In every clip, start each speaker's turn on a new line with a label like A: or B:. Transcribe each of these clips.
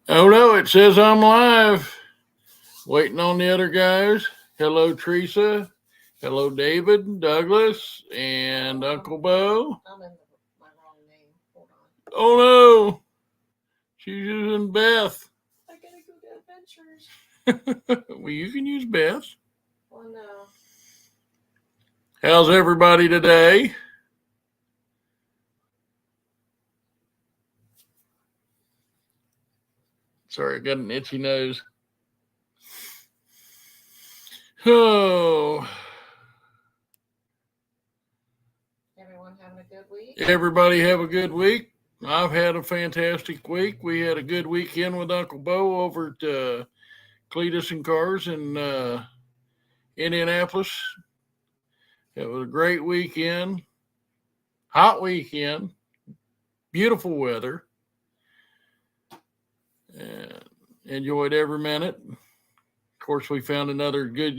A: Oh no, it says I'm live. Waiting on the other guys. Hello, Teresa. Hello, David, Douglas, and Uncle Bo.
B: I'm in my wrong name. Hold on.
A: Oh no, she's using Beth.
B: I gotta go to Adventures.
A: Well, you can use Beth.
B: Oh no.
A: How's everybody today? Sorry, I got an itchy nose. Oh.
B: Everyone having a good week?
A: Everybody have a good week. I've had a fantastic week. We had a good weekend with Uncle Bo over at Cletus and Cars in Indianapolis. It was a great weekend, hot weekend, beautiful weather, and enjoyed every minute. Of course, we found another good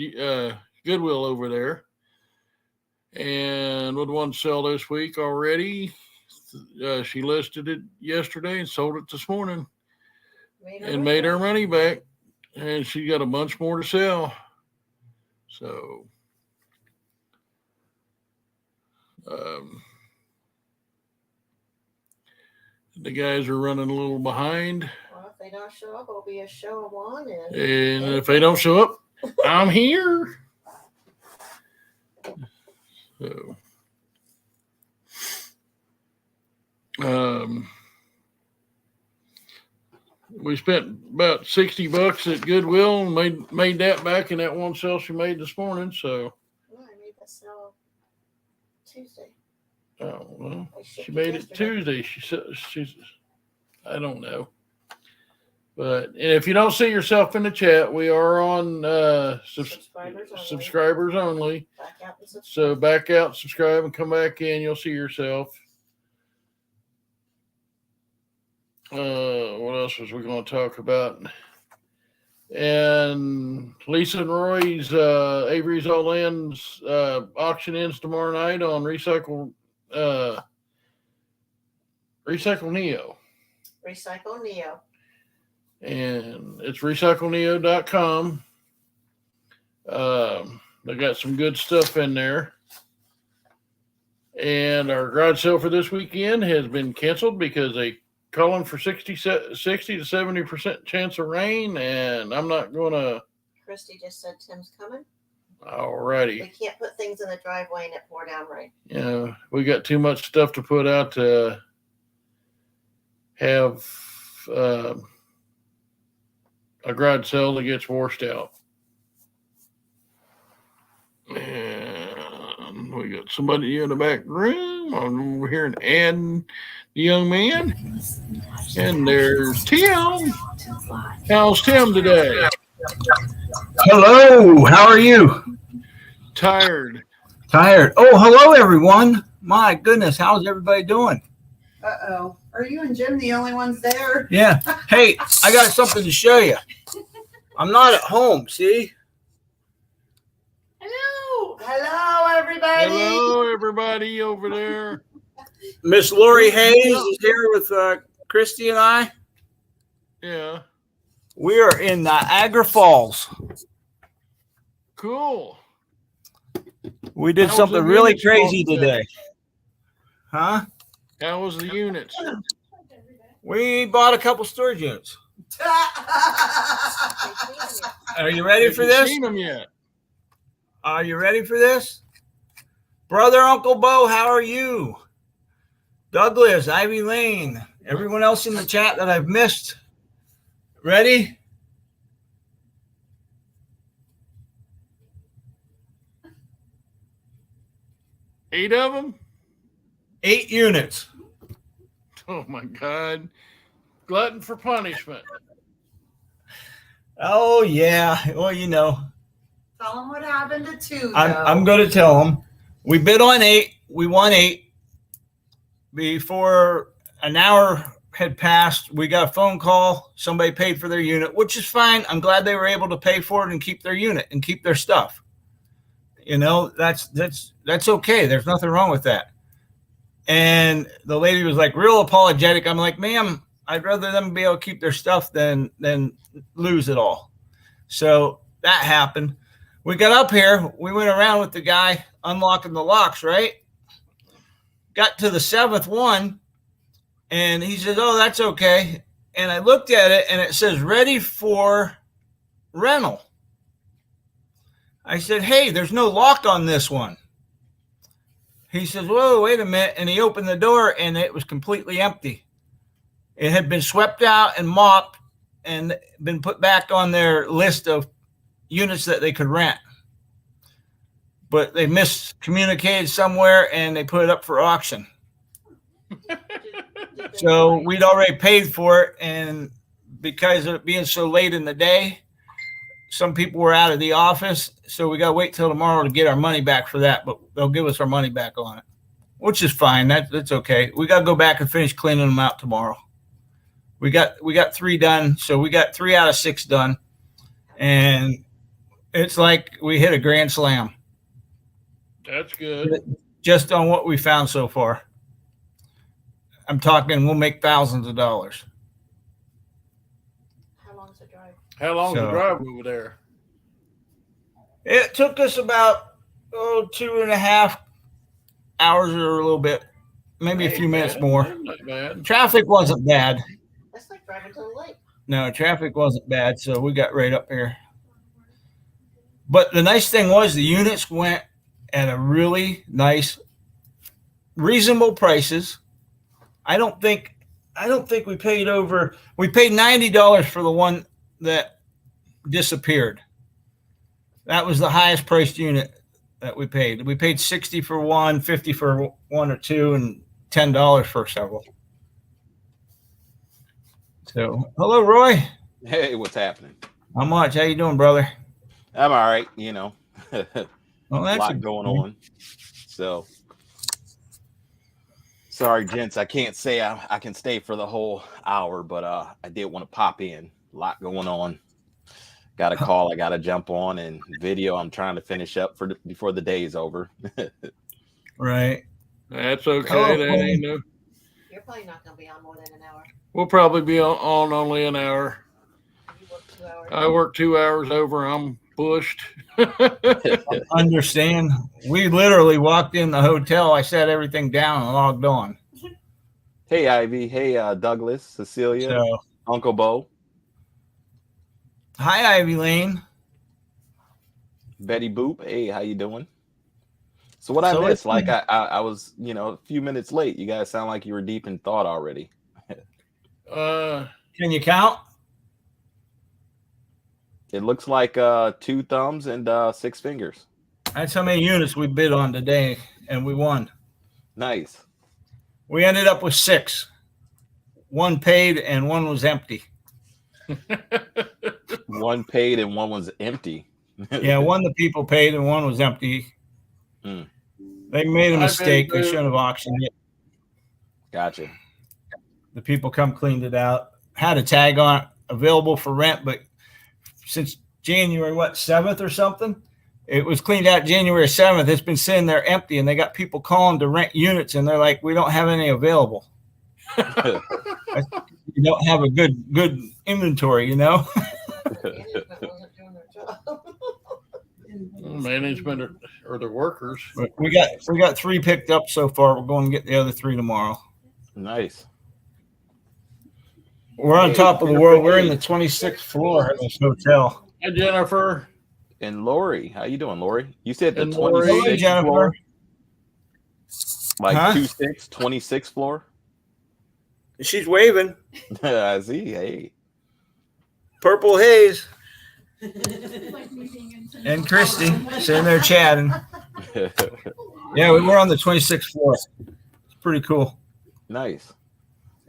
A: Goodwill over there, and with one sell this week already. She listed it yesterday and sold it this morning, made her money back, and she got a bunch more to sell. So. The guys are running a little behind.
B: Well, if they don't show up, it'll be a show of one. And
A: if they don't show up, I'm here. So, we spent about $60 at Goodwill and made that back in that one sale she made this morning. So,
B: I made that sale Tuesday.
A: Oh well, she made it Tuesday. She's I don't know, but if you don't see yourself in the chat, we are on subscribers only. So back out, subscribe, and come back in. You'll see yourself. What else was we going to talk about? And Lisa and Roy's Averys All In's auction ends tomorrow night on Recycle Neo.
B: Recycle Neo.
A: And it's recycleneo.com. They got some good stuff in there. And our garage sale for this weekend has been canceled because they calling for 60 to 70% chance of rain, and I'm not going to.
B: Christy just said Tim's coming.
A: Alrighty.
B: We can't put things in the driveway and it pour down rain.
A: Yeah, we got too much stuff to put out to have a garage sale that gets washed out. And we got somebody in the back room. I'm over here and adding the young man. And there's Tim. How's Tim today?
C: Hello, how are you?
A: Tired.
C: Oh, hello, everyone. My goodness, how's everybody doing?
D: Uh-oh. Are you and Jim the only ones there?
C: Yeah. Hey, I got something to show you. I'm not at home, see?
D: Hello. Hello, everybody.
A: Hello, everybody over there.
C: Miss Lori Hayes is here with Christy and I.
A: Yeah.
C: We are in Niagara Falls.
A: Cool.
C: We did something really crazy today. Huh?
A: How was the units?
C: We bought a couple storage units. Are you ready for this?
A: Seen them yet?
C: Are you ready for this? Brother Uncle Bo, how are you? Douglas, Ivy Lane, everyone else in the chat that I've missed. Ready?
A: Eight of them?
C: 8 units.
A: Oh, my God. Glutton for punishment.
C: Oh, yeah. Well, you know.
D: Tell them what happened to 2, though.
C: I'm going to tell them. We bid on 8. We won 8. Before an hour had passed, we got a phone call. Somebody paid for their unit, which is fine. I'm glad they were able to pay for it and keep their unit and keep their stuff. You know, that's okay. There's nothing wrong with that. And the lady was like real apologetic. I'm like, ma'am, I'd rather them be able to keep their stuff than lose it all. So that happened. We got up here. We went around with the guy unlocking the locks, right? Got to the 7th one, and he says, "Oh, that's okay." And I looked at it, and it says, "Ready for rental." I said, "Hey, there's no lock on this one." He says, "Whoa, wait a minute." And he opened the door, and it was completely empty. It had been swept out and mopped and been put back on their list of units that they could rent. But they miscommunicated somewhere, and they put it up for auction. So we'd already paid for it, and because of it being so late in the day, some people were out of the office, so we got to wait till tomorrow to get our money back for that, but they'll give us our money back on it, which is fine. That's okay. We got to go back and finish cleaning them out tomorrow. We got 3 done, so we got 3 out of 6 done, and it's like we hit a grand slam.
A: That's good.
C: Just on what we found so far. I'm talking we'll make thousands of dollars.
B: How long's the drive?
A: How long's the drive over there?
C: It took us about 2.5 hours or a little bit, maybe a few minutes more.
A: Not bad.
C: Traffic wasn't bad.
B: That's like driving to the lake.
C: No, traffic wasn't bad, so we got right up here. But the nice thing was the units went at a really nice, reasonable prices. I don't think we paid over. We paid $90 for the one that disappeared. That was the highest priced unit that we paid. We paid $60 for one, $50 for one or two, and $10 for several. So, hello, Roy.
E: Hey, what's happening?
C: How much? How you doing, brother?
E: I'm all right.
C: Well,
E: A
C: that's
E: lot going on. So, sorry, gents. I can't say I can stay for the whole hour, but I did want to pop in. A lot going on. Got a call I got to jump on, and video I'm trying to finish up before the day is over.
C: Right.
A: That's okay.
C: Hello,
A: That ain't no.
B: You're probably not going to be on more than an hour.
A: We'll probably be on only an hour.
B: You work 2 hours.
A: I work 2 hours over. I'm bushed.
C: Understand. We literally walked in the hotel. I set everything down and logged on.
E: Hey, Ivy. Hey, Douglas, Cecilia,
C: So,
E: Uncle Bo,
C: hi, Ivy Lane.
E: Betty Boop. Hey, how you doing? So what I
C: So
E: missed,
C: it's-
E: like I was, a few minutes late. You guys sound like you were deep in thought already.
C: Can you count?
E: It looks like 2 thumbs and 6 fingers.
C: That's how many units we bid on today, and we won.
E: Nice.
C: We ended up with 6. 1 paid and 1 was empty.
E: 1 paid and 1 was empty.
C: Yeah, 1 the people paid and 1 was empty.
E: Hmm.
C: They made a
A: I've
C: mistake.
A: been
C: They
A: through-
C: shouldn't have auctioned it.
E: Gotcha.
C: The people come cleaned it out. Had a tag on it, available for rent, but since January 7th or something, it was cleaned out January 7th. It's been sitting there empty, and they got people calling to rent units, and they're like, "We don't have any available. You don't have a good inventory,
B: Management wasn't doing their job.
A: Management or the workers.
C: But we got 3 picked up so far. We're going to get the other 3 tomorrow.
E: Nice.
C: We're on top of the world. We're in the 26th floor of this hotel.
A: Hi, Jennifer.
E: And Lori, how you doing, Lori? You said the
A: And Lori.
E: 26th
C: Hey, Jennifer.
E: floor? Like
C: Huh?
E: 26th floor?
C: She's waving.
E: I see. Hey.
C: Purple haze. And Christy sitting there chatting. Yeah, we were on the 26th floor. It's pretty cool.
E: Nice.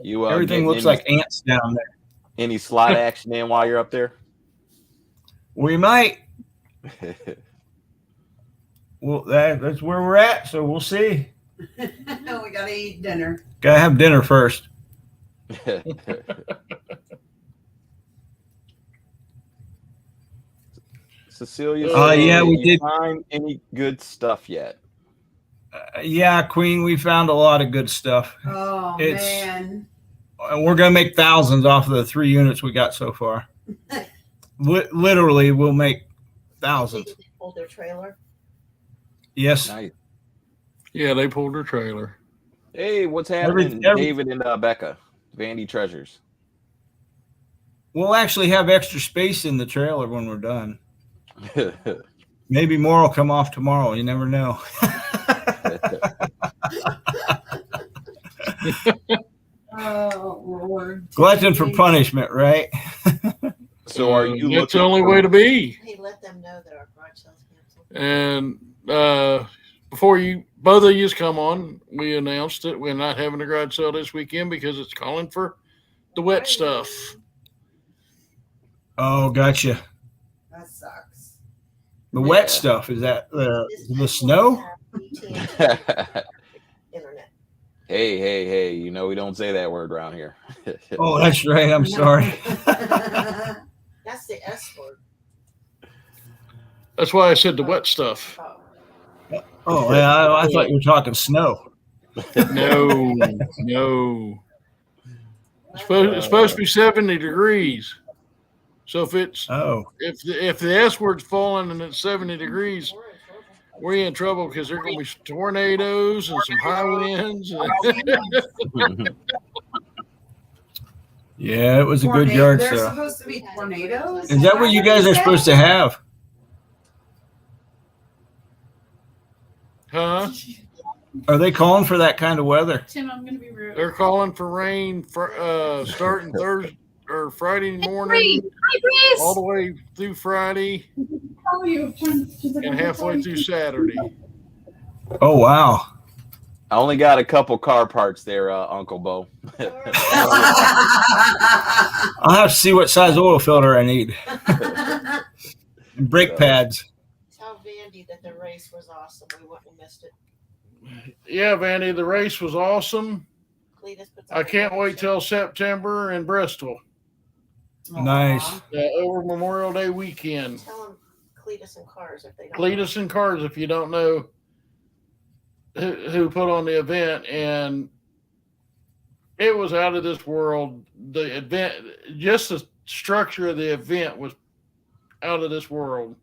E: You
C: Everything
E: getting
C: looks like ants down there.
E: any slot action in while you're up there?
C: We might. Well, that's where we're at, so we'll see.
D: We gotta eat dinner.
C: Gotta have dinner first.
E: Cecilia,
C: Yeah, we
E: did you
C: did.
E: find any good stuff yet?
C: Yeah, Queen, we found a lot of good stuff.
D: Oh
C: It's-
D: man.
C: We're going to make thousands off of the 3 units we got so far. Literally, we'll make thousands.
B: They pulled their trailer.
C: Yes.
E: Nice.
A: Yeah, they pulled their trailer.
E: Hey, what's happening, David and Becca? Vandy Treasures.
C: We'll actually have extra space in the trailer when we're done. Maybe more will come off tomorrow. You never know.
D: Oh, Lord.
C: Glutton for punishment, right?
E: So are you
A: That's the
E: looking
A: only
E: for-
A: way to be.
B: Hey, let them know that our garage sale's canceled.
A: And before both of you come on, we announced that we're not having a garage sale this weekend because it's calling for the wet stuff.
C: Oh, gotcha.
D: That sucks.
C: The wet stuff, is that the snow?
B: Internet.
E: Hey, you know we don't say that word around here.
C: Oh, that's right. I'm sorry.
B: That's the S word.
A: That's why I said the wet stuff.
B: Oh.
C: Oh, yeah, I thought you were talking snow.
A: No. It's supposed to be 70 degrees. So if the S word's falling and it's 70 degrees, we're in trouble because there's going to be tornadoes and some high winds.
C: Yeah, it was a good yard
D: They're
C: sale.
D: supposed to be tornadoes.
C: Is that what you guys are supposed to have?
A: Huh?
C: Are they calling for that kind of weather?
F: Tim, I'm gonna be rude.
A: They're calling for rain for starting Thursday or Friday morning,
F: Hi, Grace.
A: all the way through Friday
F: How are you?
A: and halfway through Saturday.
C: Oh, wow.
E: I only got a couple car parts there, Uncle Bo.
C: I'll have to see what size oil filter I need. And brake pads.
B: Tell Vandy that the race was awesome. We wouldn't have missed it.
A: Yeah, Vandy, the race was awesome.
B: Cletus puts
A: I can't wait till September in Bristol
C: Nice.
A: over Memorial Day weekend.
B: Tell them Cletus and Cars if they don't.
A: Cletus and Cars, if you don't know who put on the event, and it was out of this world. The event, just the structure of the event was out of this world.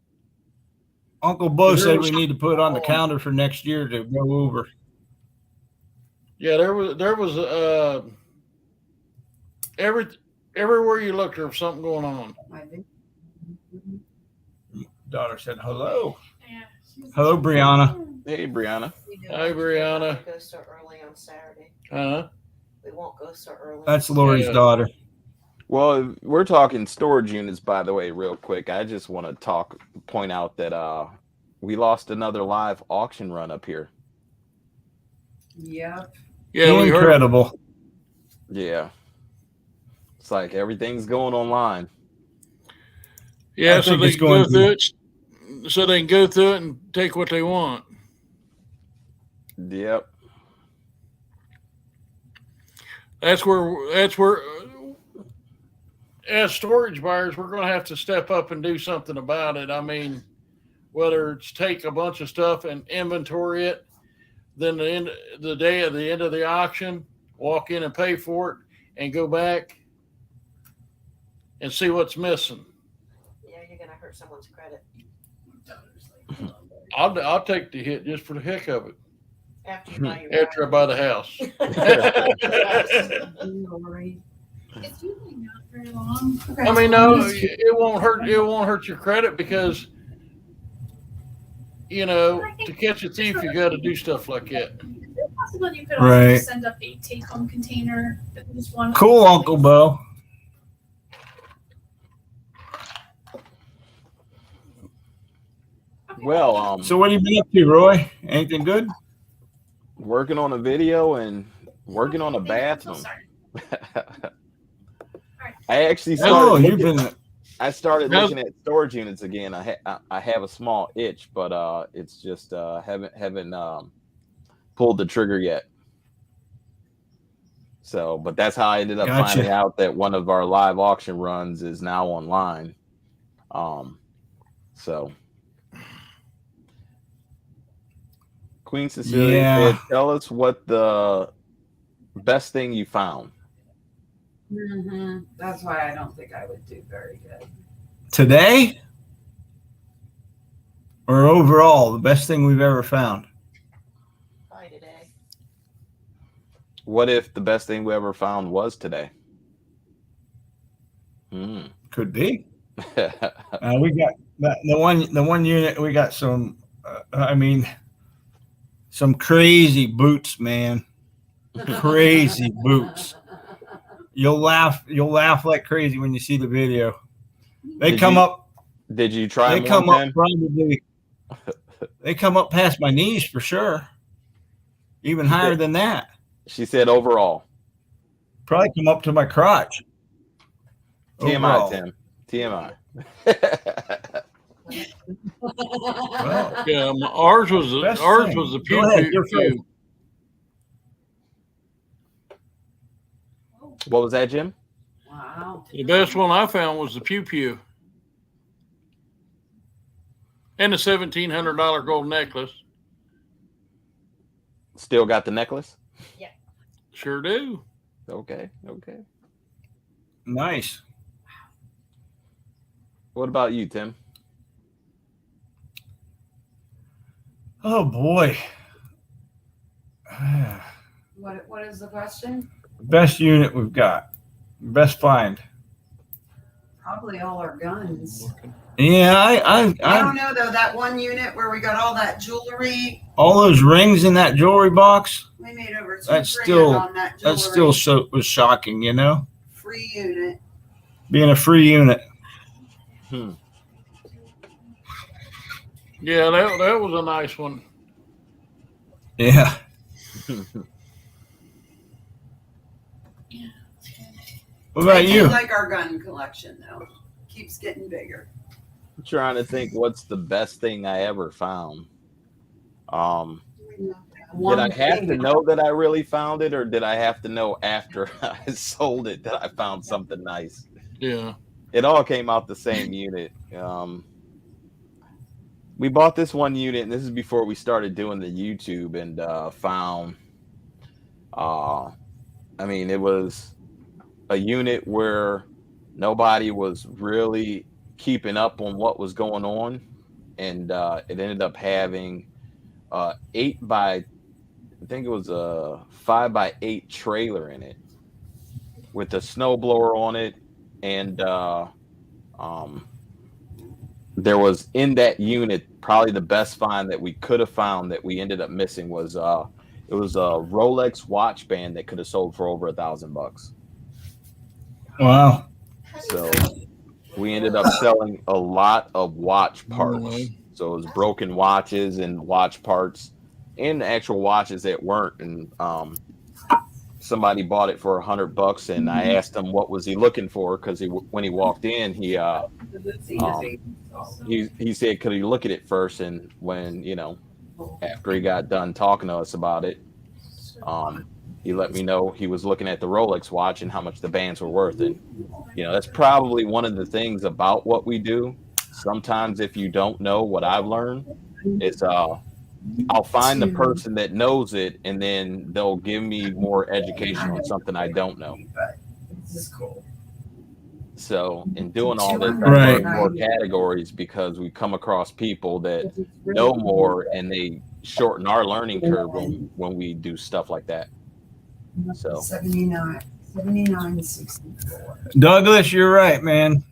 C: Uncle Bo said we need to put on the calendar for next year to go over.
A: Yeah, there was everywhere you looked there was something going on.
C: Daughter said hello.
F: Yeah.
C: Hello, Brianna.
E: Hey, Brianna.
B: We do
A: Hi,
B: want to
A: Brianna.
B: Go so early on Saturday.
A: Huh?
B: We won't go so early.
C: That's Lori's
A: Yeah.
C: daughter.
E: Well, we're talking storage units, by the way, real quick. I just want to point out that we lost another live auction run up here.
D: Yep.
A: Yeah, we heard.
C: Incredible.
E: Yeah. It's like everything's going online.
A: Yeah,
C: I
A: so
C: think
A: they
C: it's
A: can
C: going
A: go through it. So they can go through it and take what they want.
E: Yep.
A: That's where as storage buyers, we're going to have to step up and do something about it. I mean, whether it's take a bunch of stuff and inventory it, then the end of the auction, walk in and pay for it, and go back and see what's missing.
B: Yeah, you're gonna hurt someone's credit
A: I'll take the hit just for the heck of it
B: after you buy your
A: after I buy the house.
F: It's usually not very long.
D: Okay.
A: I mean, no, it won't hurt. It won't hurt your credit because, to catch a thief, you got to do stuff like that.
F: Is it possible you could also
C: Right.
F: just send up a take-home container that just one?
C: Cool, Uncle Bo.
E: Well,
C: So what have you been up to, Roy? Anything good?
E: working on a video and working on a
F: I'm so
E: bathroom.
F: sorry.
E: I actually
C: Oh,
E: started.
C: you've been.
E: I started
A: How's-
E: looking at storage units again. I have a small itch, but it's just haven't pulled the trigger yet. So, but that's how I ended up
C: Gotcha.
E: finding out that one of our live auction runs is now online. So Queen Cecilia
C: Yeah.
E: said, tell us what the best thing you found.
D: That's why I don't think I would do very good.
C: Today or overall, the best thing we've ever found?
B: Probably today.
E: What if the best thing we ever found was today?
C: Could be. We got the one unit. We got some. Some crazy boots, man. Crazy boots. You'll laugh like crazy when you see the video. They come up.
E: Did you try?
C: They come up probably. They come up past my knees for sure. Even higher than that.
E: She said overall.
C: Probably come up to my crotch.
E: TMI,
C: Overall.
E: Tim. TMI.
C: Well,
A: Yeah, ours was
C: Best thing.
A: the
C: Go ahead,
A: pew
C: you're first.
A: pew.
E: What was that, Jim?
D: Wow.
A: The best one I found was the pew pew. And the $1,700 gold necklace.
E: Still got the necklace?
A: Sure do.
E: Okay.
C: nice.
E: What about you, Tim?
C: Oh boy.
D: What is the question?
C: Best unit we've got. Best find.
D: Probably all our guns.
C: Yeah,
D: I
C: I
D: don't know though. That one unit where we got all that jewelry,
C: all those rings in that jewelry box.
D: we made over $2,000
C: That's still-
D: on that jewelry.
C: That still was shocking, you know,
D: Free unit.
C: being a free unit.
A: Yeah, that was a nice one.
C: Yeah. What about
D: I do
C: you?
D: like our gun collection though. Keeps getting bigger.
E: I'm trying to think what's the best thing I ever found. Did I have to know that I really found it, or did I have to know after I sold it that I found something nice?
A: Yeah.
E: It all came out the same unit. We bought this one unit, and this is before we started doing the YouTube, and found, it was a unit where nobody was really keeping up on what was going on, and it ended up having 8 by, I think it was a 5x8 trailer in it with a snowblower on it, and there was in that unit probably the best find that we could have found that we ended up missing was it was a Rolex watch band that could have sold for over $1,000.
C: Wow.
E: So we ended up selling a lot of watch parts. So it was broken watches and watch parts and actual watches that weren't. And somebody bought it for $100, and I asked him what was he looking for, because when he walked in, he said, could he look at it first? And when, after he got done talking to us about it, he let me know he was looking at the Rolex watch and how much the bands were worth. And, that's probably one of the things about what we do. Sometimes if you don't know, what I've learned is I'll find the person that knows it, and then they'll give me more education on something I don't know.
D: This is cool.
E: So in doing all this, I
C: Right.
E: learn more categories because we come across people that know more, and they shorten our learning curve when we do stuff like that. So
D: 79.64.
C: Douglas, you're right, man.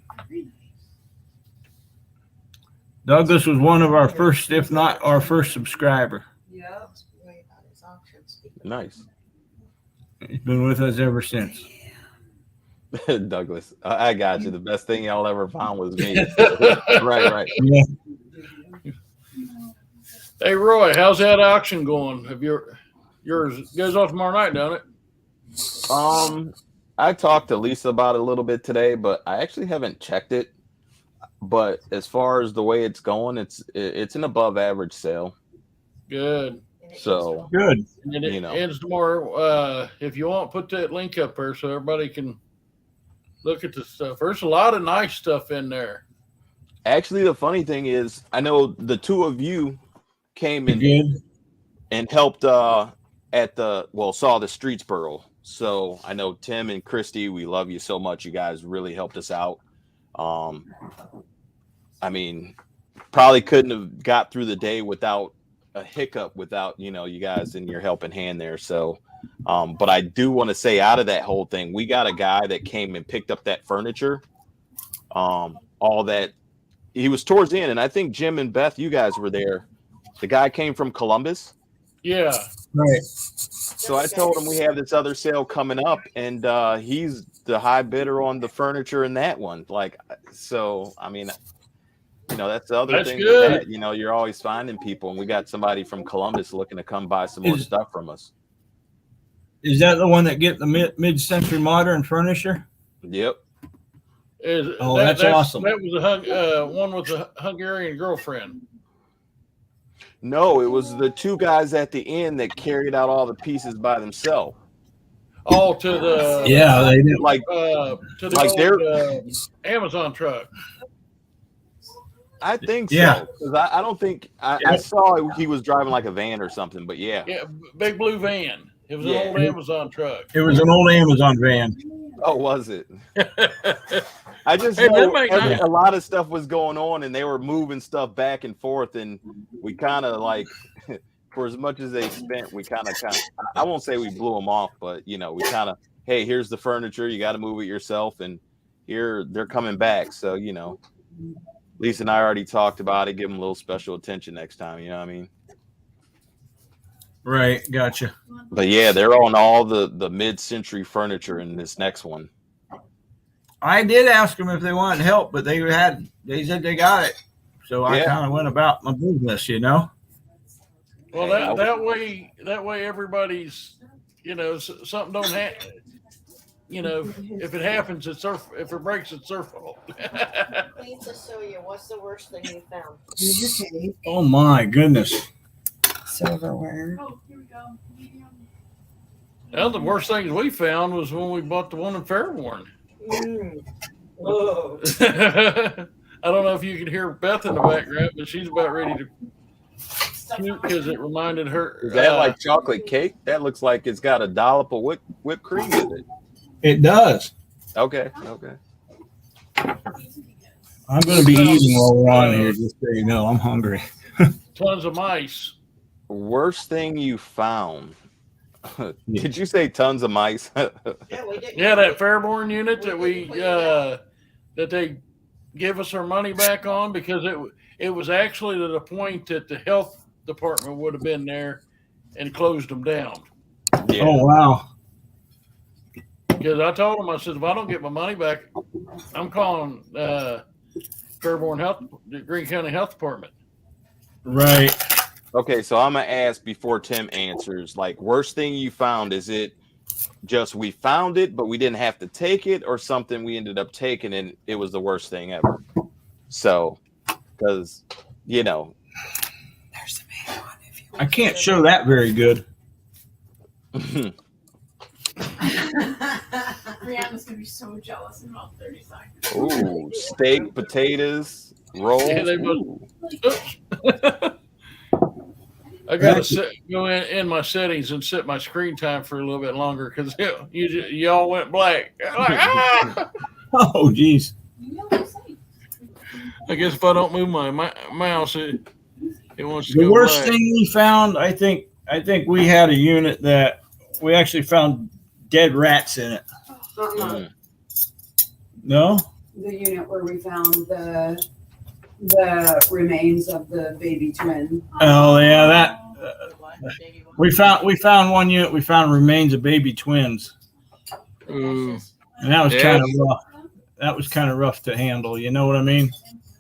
C: Douglas was one of our first, if not our first subscriber.
D: Yep.
E: nice.
C: He's been with us ever since.
E: Douglas, I got you. The best thing y'all ever found was me. Right.
C: Yeah.
A: Hey, Roy, how's that auction going? Have yours goes off tomorrow night, don't it?
E: I talked to Lisa about it a little bit today, but I actually haven't checked it. But as far as the way it's going, it's an above average sale.
A: Good.
E: So
C: Good.
A: And it ends tomorrow. If you want, put that link up there so everybody can look at the stuff. There's a lot of nice stuff in there.
E: actually, the funny thing is, I know the two of you came in
C: Good.
E: and helped saw the Streetsboro So I know Tim and Christy, we love you so much. You guys really helped us out. I mean, probably couldn't have got through the day without a hiccup, without, you guys in your helping hand there. So, but I do want to say, out of that whole thing, we got a guy that came and picked up that furniture. All that, he was towards the end, and I think Jim and Beth, you guys were there. The guy came from Columbus.
A: Yeah.
C: Right.
E: So I told him we have this other sale coming up, and he's the high bidder on the furniture in that one. Like, so I mean, that's the other thing.
A: Good.
E: With that, you're always finding people, and we got somebody from Columbus looking to come buy some more stuff from us.
C: Is that the one that get the mid-century modern furniture?
E: Yep.
C: That's awesome.
A: That was one with a Hungarian girlfriend.
E: No, it was the two guys at the end that carried out all the pieces by themselves.
A: Oh, to the
C: they did.
E: Like
A: to the
E: like
A: old, Amazon truck.
E: I think
C: Yeah.
E: so, because I don't think I saw he was driving like a van or something, but yeah,
A: Big blue van. It was an old Amazon truck.
C: It was an old Amazon van.
E: Oh, was it? I just
A: Hey,
E: know
A: that
E: a lot of stuff was going on, and they were moving stuff back and forth, and we kind of like, for as much as they spent, we kind of, I won't say we blew them off, but we kind of, hey, here's the furniture, you got to move it yourself, and here they're coming back, so Lisa and I already talked about it. Give them a little special attention next time. You know what I mean?
C: Right. Gotcha.
E: But yeah, they're on all the mid-century furniture in this next one.
C: I did ask them if they wanted help, but they said they got it. So I kind of went about my business,
A: Well, that way everybody's, something don't happen. If it happens, if it breaks, it's their fault.
B: Need to show you what's the worst thing you found.
D: Here's your cake,
C: Oh my goodness.
D: silverware.
F: Oh, here we go. Medium.
A: Well, the worst things we found was when we bought the one in Fairborn.
B: Oh.
A: I don't know if you can hear Beth in the background, but she's about ready to puke because it reminded her.
E: Is that like chocolate cake? That looks like it's got a dollop of whipped cream with it.
C: It does.
E: Okay.
C: I'm going to be eating while we're on here, just so you know. I'm hungry.
A: Tons of mice.
E: Worst thing you found? Did you say tons of mice?
B: Yeah, we did.
A: Yeah, that Fairborn unit that that they give us our money back on because it was actually to the point that the health department would have been there and closed them down.
E: Yeah.
C: Oh, wow.
A: Because I told them, I said, if I don't get my money back, I'm calling Fairborn Health, the Greene County Health Department.
C: Right.
E: Okay, so I'm gonna ask before Tim answers. Like, worst thing you found, is it just we found it but we didn't have to take it, or something we ended up taking and it was the worst thing ever? So, because
D: There's the main one. If you
C: I can't show that very good.
F: Brianna's gonna be so jealous in about 30 seconds.
E: ooh, steak, potatoes, rolls.
A: Yeah, they must-
E: Ooh.
A: I got to go in my settings and set my screen time for a little bit longer because y'all went black. Like, ah!
C: Oh, geez.
F: You know what I'm saying?
A: I guess if I don't move my mouse, it wants to
C: The
A: go
C: worst
A: black.
C: thing we found, I think we had a unit that we actually found dead rats in it.
E: Mm.
C: No?
D: The unit where we found the remains of the baby twin.
C: Oh, yeah, we found one unit. We found remains of baby twins,
A: Ooh.
C: and that was
A: Yeah.
C: kind of rough. That was kind of rough to handle. You know what I mean?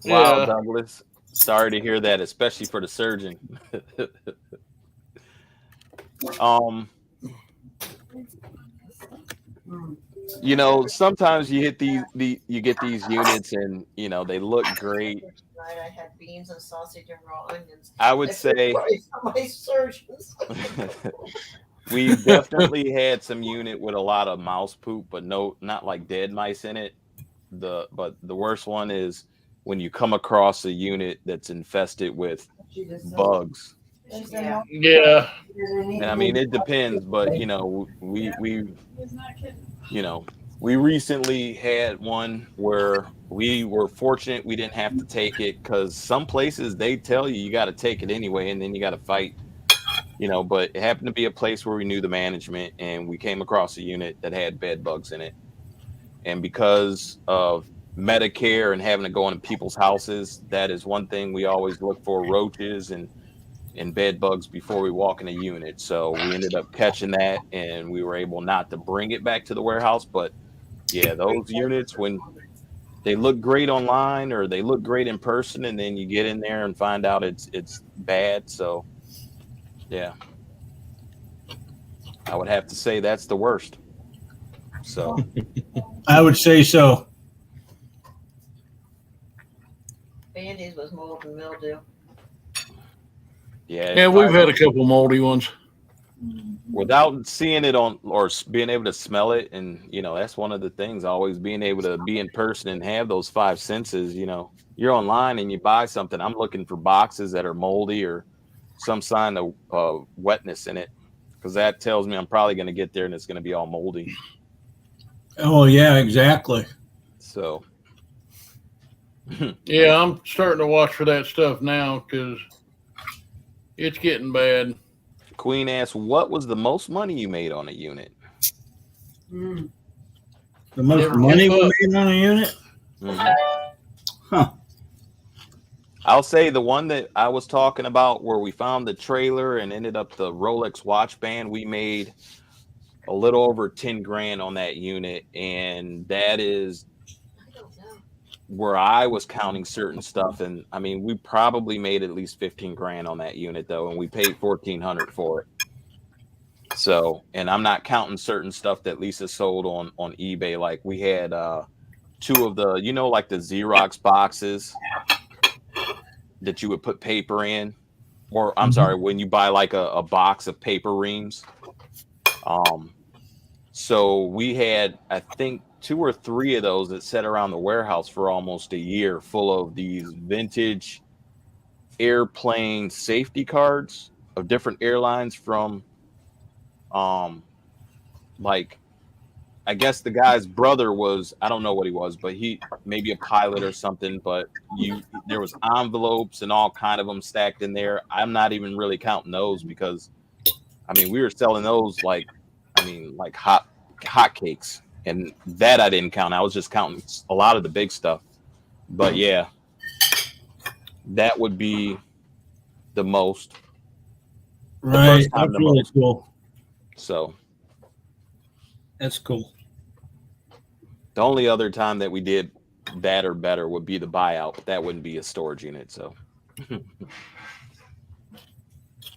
E: Wow,
A: Yeah.
E: Douglas. Sorry to hear that, especially for the surgeon. Sometimes you get these units and they look great.
B: Tonight I had beans and sausage and raw onions.
E: I would say
B: My surgeons.
E: we've definitely had some unit with a lot of mouse poop, but not like dead mice in it. But the worst one is when you come across a unit that's infested with bugs.
B: Yeah.
A: Yeah.
E: And I mean, it depends, but you know, we you know, we recently had one where we were fortunate we didn't have to take it, because some places they tell you got to take it anyway, and then you got to fight, you know. But it happened to be a place where we knew the management, and we came across a unit that had bed bugs in it. And because of Medicare and having to go into people's houses, that is one thing we always look for: roaches and bed bugs before we walk in a unit. So we ended up catching that, and we were able not to bring it back to the warehouse. But yeah, those units, when they look great online or they look great in person, and then you get in there and find out it's bad. So yeah, I would have to say that's the worst. So
C: I would say so.
B: Bandy's was mold and mildew.
E: yeah,
A: Yeah, we've had a couple moldy ones.
E: without seeing it on or being able to smell it, and you know, that's one of the things, always being able to be in person and have those five senses. You know, you're online and you buy something, I'm looking for boxes that are moldy or some sign of wetness in it, because that tells me I'm probably going to get there and it's going to be all moldy.
C: Oh yeah, exactly.
E: So
A: Yeah, I'm starting to watch for that stuff now because it's getting bad.
E: Queen asks, what was the most money you made on a unit?
D: Mm.
C: The most
A: Never
C: money
A: kept
C: we
A: up.
C: made on a unit.
E: Mhm.
C: Huh.
E: I'll say the one that I was talking about where we found the trailer and ended up the Rolex watch band, we made a little over 10 grand on that unit. And that is
B: I don't know.
E: where I was counting certain stuff. And I mean, we probably made at least 15 grand on that unit though. And we paid 1,400 for it. So, and I'm not counting certain stuff that Lisa sold on eBay. Like we had two of the, you know, like the Xerox boxes that you would put paper in, or I'm sorry, when you buy like a box of paper reams. So we had, I think, 2 or 3 of those that sat around the warehouse for almost a year, full of these vintage airplane safety cards of different airlines from, like, I guess the guy's brother was, I don't know what he was, but he maybe a pilot or something. But there was envelopes and all kind of them stacked in there. I'm not even really counting those because, I mean, we were selling those like, I mean, like hotcakes, and that I didn't count. I was just counting a lot of the big stuff. But yeah, that would be the most.
C: Right.
E: First time
C: That's
E: the
C: really
E: most.
C: cool.
E: So
C: That's cool.
E: the only other time that we did that or better would be the buyout, but that wouldn't be a storage unit. So
B: Yeah,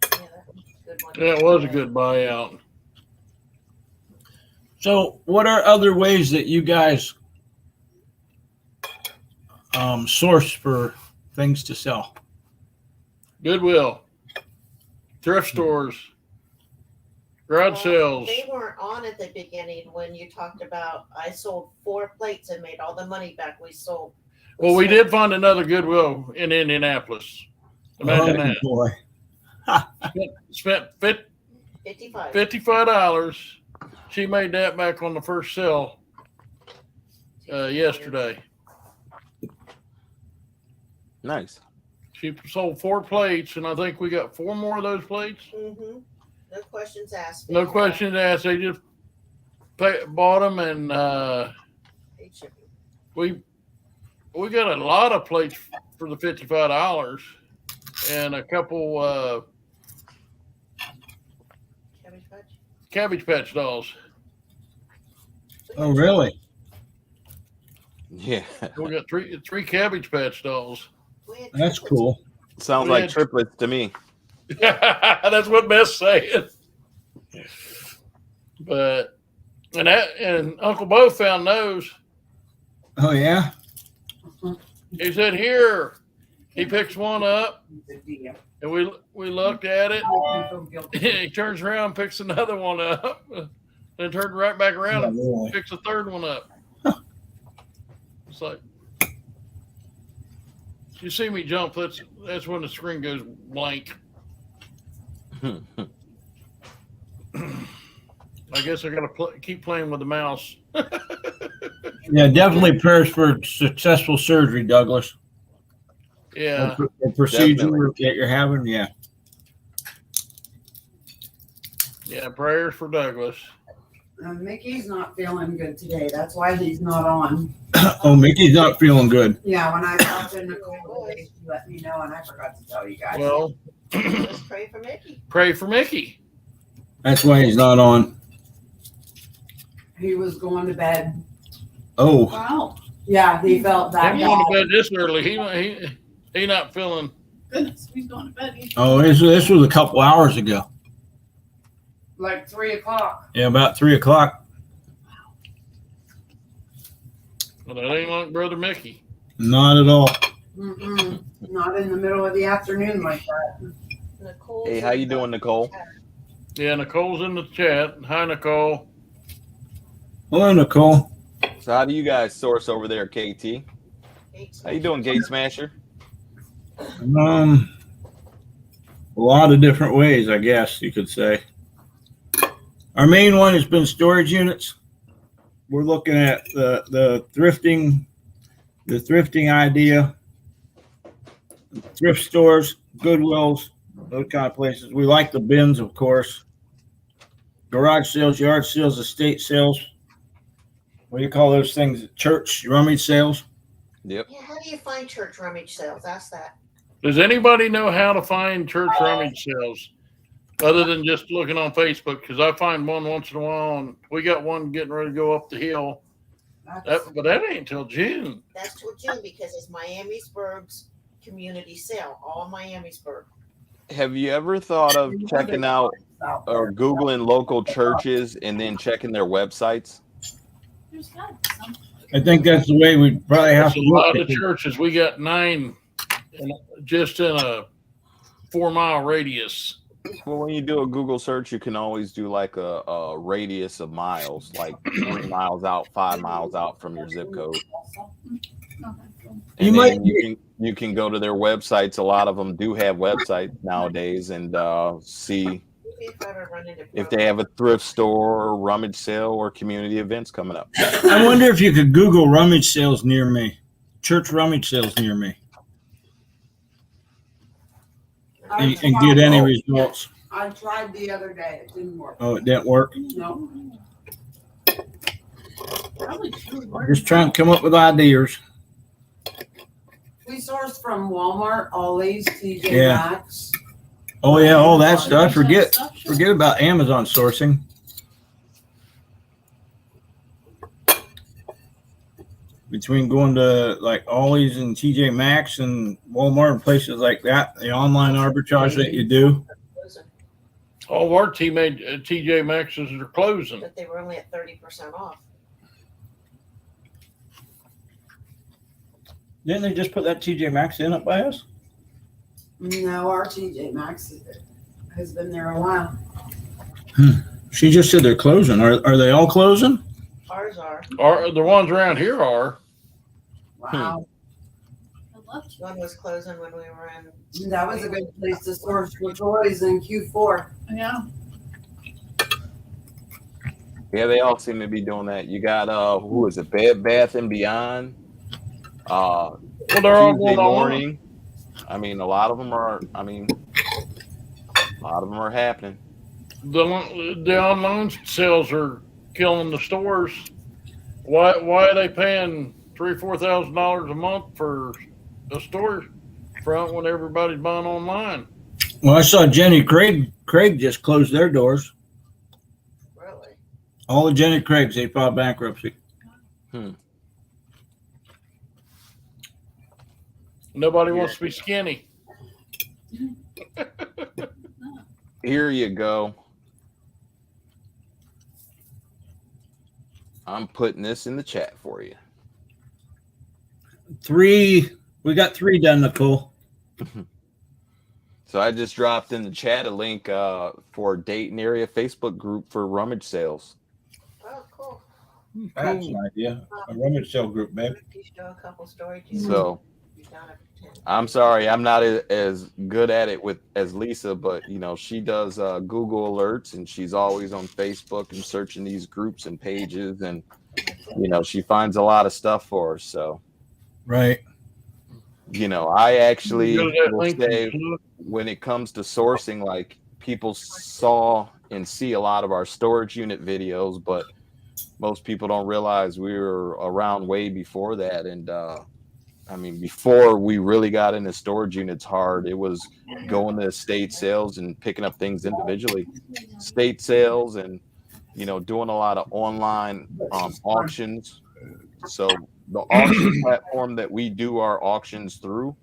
B: that was a good one.
A: Yeah, it was a good buyout.
C: So, what are other ways that you guys source for things to sell?
A: Goodwill, thrift stores, garage sales.
B: They weren't on at the beginning when you talked about I sold 4 plates and made all the money back. We sold.
A: Well, we did find another Goodwill in Indianapolis. Imagine
C: Oh,
A: that.
C: boy.
A: Spent
B: $55.
A: $55. She made that back on the first sale yesterday.
E: nice.
A: She sold 4 plates, and I think we got 4 more of those plates.
B: Mm-hmm. No questions asked.
A: No questions asked. They just bought them, and
B: Paid shipping.
A: we got a lot of plates for the $55, and a couple
B: Cabbage Patch.
A: Cabbage Patch dolls.
C: Oh, really?
E: Yeah.
A: We got three Cabbage Patch dolls.
B: We had
C: That's
B: triplets.
C: cool.
E: Sounds
A: We
E: like
A: had-
E: triplets to me.
A: That's what Beth's saying. But and Uncle Bo found those.
C: Oh, yeah?
A: He said, "Here." He picks one up, and we looked at it. He turns around, picks another one up, then turned right back around and
C: really?
A: picks a third one up. It's like, you see me jump. That's when the screen goes blank. I guess I got to keep playing with the mouse.
C: Yeah, definitely prayers for successful surgery, Douglas.
A: Yeah.
C: The procedure
E: Definitely.
C: that you're having, yeah.
A: Yeah. Prayers for Douglas.
D: Mickey's not feeling good today. That's why he's not on.
C: Oh, Mickey's not feeling good.
D: Yeah, when I talked to Nicole today, she let me know, and I forgot to tell you guys.
A: Well,
B: Just pray for Mickey.
A: pray for Mickey.
C: That's why he's not on.
D: He was going to bed.
C: Oh,
F: Wow.
D: Yeah, he felt that
A: Him going to
D: bad.
A: bed this early. He not feeling.
F: Goodness, he's going to bed.
C: this was a couple hours ago.
D: Like 3 o'clock.
C: Yeah, about 3 o'clock.
A: Well, that ain't like Brother Mickey.
C: Not at all.
D: Mm-mm. Not in the middle of the afternoon like that.
B: Nicole.
E: Hey, how you doing, Nicole?
A: Yeah, Nicole's in the chat. Hi, Nicole.
C: Hello, Nicole.
E: So how do you guys source over there, KT? How you doing, Gate Smasher?
C: A lot of different ways, I guess you could say. Our main one has been storage units. We're looking at the thrifting idea, thrift stores, Goodwills, those kind of places. We like the bins, of course. Garage sales, yard sales, estate sales. What do you call those things? Church rummage sales.
E: Yep.
B: Yeah, how do you find church rummage sales? Ask that.
A: Does anybody know how to find church rummage sales other than just looking on Facebook? Because I find one once in a while, and we got one getting ready to go up the hill. But that ain't until June.
B: That's till June because it's Miamisburg's community sale. All Miamisburg.
E: Have you ever thought of checking out or Googling local churches and then checking their websites?
F: There's got to be something.
C: I think that's the way we probably have
A: There's
C: to
A: a lot
C: look
A: of churches. We got 9 just in a 4-mile radius.
E: Well, when you do a Google search, you can always do like a radius of miles, like 3 miles out, 5 miles out from your zip code.
F: Okay,
E: And
C: You
E: then
C: might-
E: you can go to their websites. A lot of them do have websites nowadays, and see
B: If I ever run into
E: if they have a thrift store or rummage sale or community events coming up.
C: I wonder if you could Google rummage sales near me, church rummage sales near me, and get any results.
D: I tried the other day. It didn't work.
C: Oh, it didn't work.
D: No.
F: probably true.
C: Just trying to come up with ideas.
D: We sourced from Walmart, Ollie's, TJ
C: Yeah.
D: Maxx.
C: Oh yeah, all that stuff. Forget about Amazon sourcing. Between going to like Ollie's and TJ Maxx and Walmart and places like that, the online arbitrage that you do.
A: All of our TJ Maxx's are closing.
B: But they were only at 30% off.
C: Didn't they just put that TJ Maxx in up by us?
D: No, our TJ Maxx has been there a while.
C: She just said they're closing. Are they all closing?
B: Ours are.
A: The ones around here are.
D: Wow.
F: I love to.
B: One was closing when we were in.
D: That was a good place to source for toys in Q4.
F: Yeah.
E: Yeah, they all seem to be doing that. You got who is it? Bed Bath and Beyond.
A: Well, they're all
E: Tuesday
A: going on.
E: morning. I mean, a lot of them are. A lot of them are happening.
A: The online sales are killing the stores. Why are they paying $3,000-$4,000 a month for a store front when everybody's buying online?
C: Well, I saw Jenny Craig just closed their doors.
B: Really?
C: All the Jenny Craigs, they filed bankruptcy.
A: Nobody wants to be skinny.
E: Here you go. I'm putting this in the chat for you.
C: We got 3 done, Nicole.
E: So I just dropped in the chat a link for Dayton area Facebook group for rummage sales.
B: Oh, cool.
C: That's an idea. A rummage sale group, babe.
B: You show a couple stories.
E: So
B: be done at 10.
E: I'm sorry, I'm not as good at it as Lisa, but you know, she does Google alerts, and she's always on Facebook and searching these groups and pages, and you know, she finds a lot of stuff for us. So,
C: Right.
E: you know, I actually
A: Go to that
E: will
A: link
E: say
A: and look.
E: when it comes to sourcing, like people saw and see a lot of our storage unit videos, but most people don't realize we were around way before that. And I mean, before we really got into storage units hard, it was going to estate sales and picking up things individually, estate sales, and you know, doing a lot of online auctions. So the auction platform that we do our auctions through,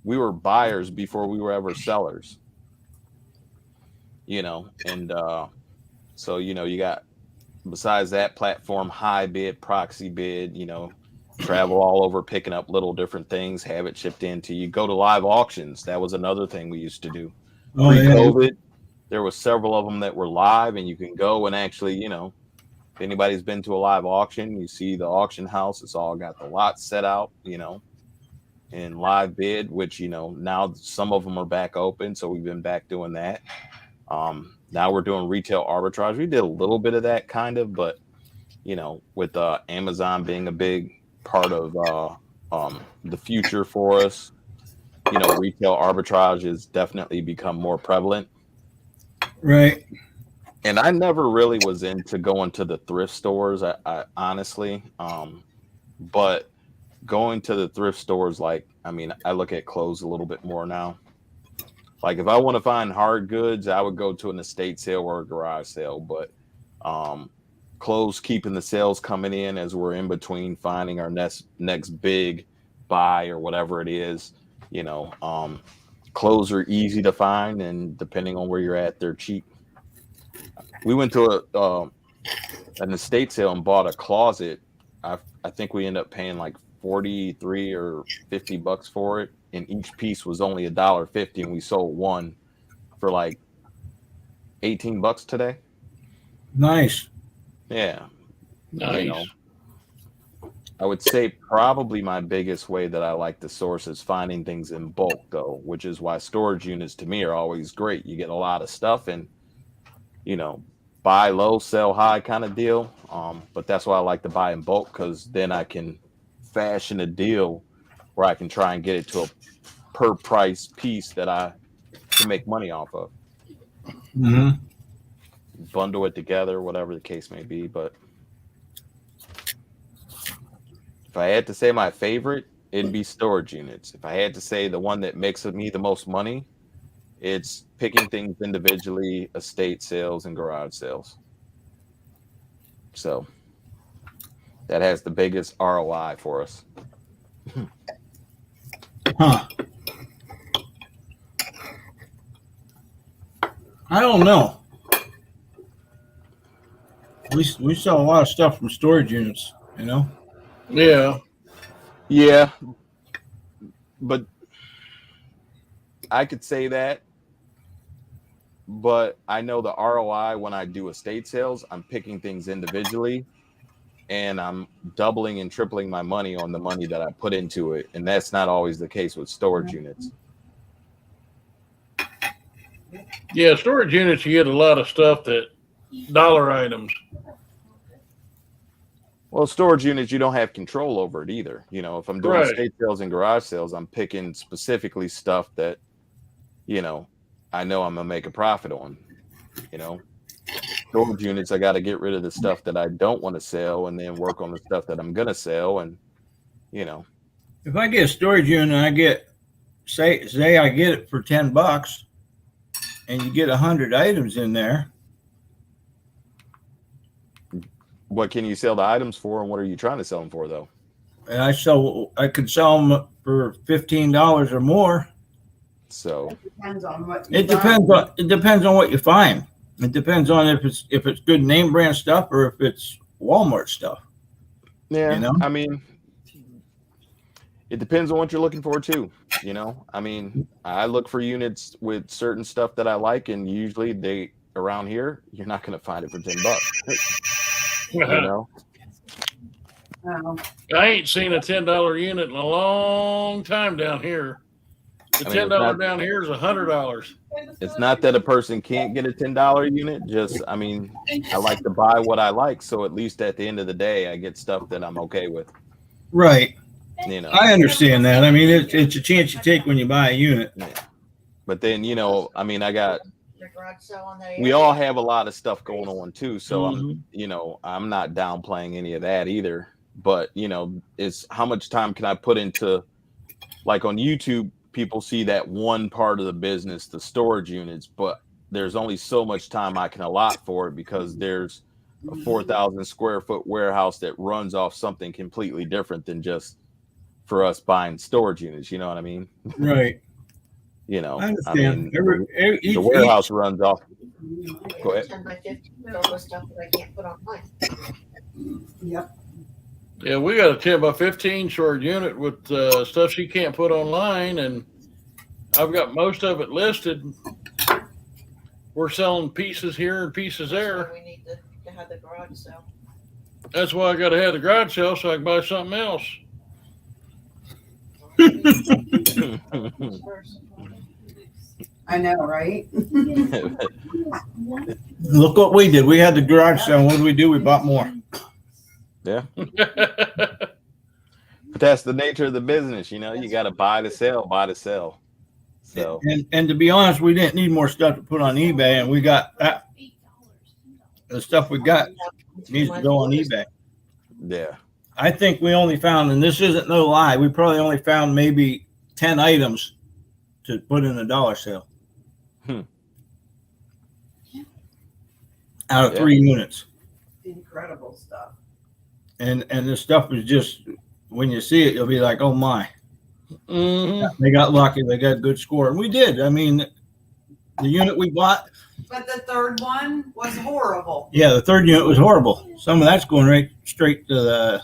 E: we were buyers before we were ever sellers. You know, and so you know, you got besides that platform, high bid, proxy bid, you know, travel all over picking up little different things, have it shipped in to you. Go to live auctions. That was another thing we used to do.
C: Oh, yeah.
E: Pre-COVID, there was several of them that were live, and you can go and actually, you know, if anybody's been to a live auction, you see the auction house. It's all got the lots set out, you know, and live bid, which, you know, now some of them are back open. So we've been back doing that. Now we're doing retail arbitrage. We did a little bit of that kind of, but you know, with Amazon being a big part of the future for us, you know, retail arbitrage has definitely become more prevalent.
C: Right.
E: And I never really was into going to the thrift stores, I honestly, but going to the thrift stores, like, I mean, I look at clothes a little bit more now. Like if I want to find hard goods, I would go to an estate sale or a garage sale, but clothes, keeping the sales coming in as we're in between finding our next big buy or whatever it is, you know, clothes are easy to find, and depending on where you're at, they're cheap. We went to an estate sale and bought a closet. I think we ended up paying like 43 or 50 bucks for it, and each piece was only $1.50, and we sold one for like 18 bucks today.
C: Nice.
E: Yeah.
A: Nice.
E: You know, I would say probably my biggest way that I like to source is finding things in bulk, though, which is why storage units to me are always great. You get a lot of stuff and, you know, buy low, sell high kind of deal. But that's why I like to buy in bulk, because then I can fashion a deal where I can try and get it to a per price piece that I can make money off of.
C: Mm-hmm.
E: Bundle it together, whatever the case may be. But if I had to say my favorite, it'd be storage units. If I had to say the one that makes me the most money, it's picking things individually, estate sales and garage sales. So that has the biggest ROI for us.
C: Huh. I don't know. We sell a lot of stuff from storage units, you know?
A: Yeah.
E: Yeah. But I could say that. But I know the ROI when I do estate sales, I'm picking things individually, and I'm doubling and tripling my money on the money that I put into it. And that's not always the case with storage units.
A: Yeah, storage units, you get a lot of stuff that dollar items.
E: Well, storage units, you don't have control over it either. You know, if I'm doing
A: Right.
E: estate sales and garage sales, I'm picking specifically stuff that, you know I'm going to make a profit on. You know, storage units, I got to get rid of the stuff that I don't want to sell and then work on the stuff that I'm going to sell. And, you know,
C: If I get a storage unit and I get, say I get it for $10 and you get 100 items in there,
E: what can you sell the items for, and what are you trying to sell them for, though?
C: and I could sell them for $15 or more.
E: So
D: It depends on what.
C: It depends on what you find. It depends on if it's good name brand stuff or if it's Walmart stuff.
E: yeah,
C: You know?
E: I mean, it depends on what you're looking for too. You know, I mean, I look for units with certain stuff that I like, and usually around here, you're not going to find it for $10. You know,
D: Oh,
A: I ain't seen a $10 unit in a long time down here. The
E: I mean,
A: $10 down here is $100.
E: It's not that a person can't get a $10 unit. Just, I mean, I like to buy what I like, so at least at the end of the day, I get stuff that I'm okay with.
C: Right.
E: You know.
C: I understand that. I mean, it's a chance you take when you buy a unit.
E: Yeah. But then, you know, I mean,
B: The garage sale on the
E: we all have a lot of stuff going on too. So
A: Mhm.
E: I'm not downplaying any of that either. But, you know, it's how much time can I put into, like on YouTube, people see that one part of the business, the storage units, but there's only so much time I can allot for it because there's a 4,000 square foot warehouse that runs off something completely different than just for us buying storage units. You know what I mean?
C: Right.
E: You know,
C: I understand.
E: mean, the warehouse runs off. Go ahead.
B: 10 by 50 filled with stuff that I can't put online.
D: yep.
A: Yeah, we got a 10 by 15 storage unit with stuff she can't put online, and I've got most of it listed. We're selling pieces here and pieces there.
B: So we need to have the garage sale.
A: That's why I got to have the garage sale so I can buy something else.
B: First.
D: I know, right?
C: Look what we did. We had the garage sale. What did we do? We bought more.
E: Yeah. But that's the nature of the business, you know. You got to buy to sell. So
C: And to be honest, we didn't need more stuff to put on eBay, and we got that. The stuff we got needs to go on eBay.
E: yeah.
C: I think we only found, and this isn't no lie, we probably only found maybe 10 items to put in a dollar sale. Out of 3 units.
D: Incredible stuff.
C: And this stuff is just, when you see it, you'll be like, oh my.
A: Mm-hmm.
C: They got lucky. They got a good score. And we did. I mean, the unit we bought.
D: But the third one was horrible.
C: Yeah, the third unit was horrible. Some of that's going right straight to the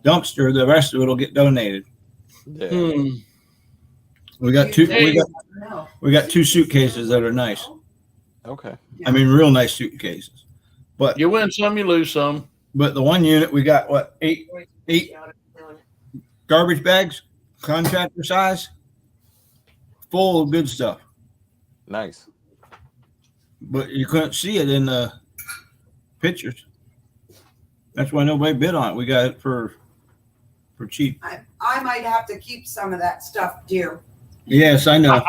C: dumpster. The rest of it will get donated.
E: Yeah.
C: We got two.
D: No.
C: We got 2 suitcases that are nice.
E: Okay.
C: I mean, real nice suitcases. But
A: You win some, you lose some.
C: the one unit we got what 8 garbage bags, contractor size, full of good stuff.
E: Nice.
C: But you couldn't see it in the pictures. That's why nobody bid on it. We got it for cheap.
D: I might have to keep some of that stuff, dear.
C: Yes, I know.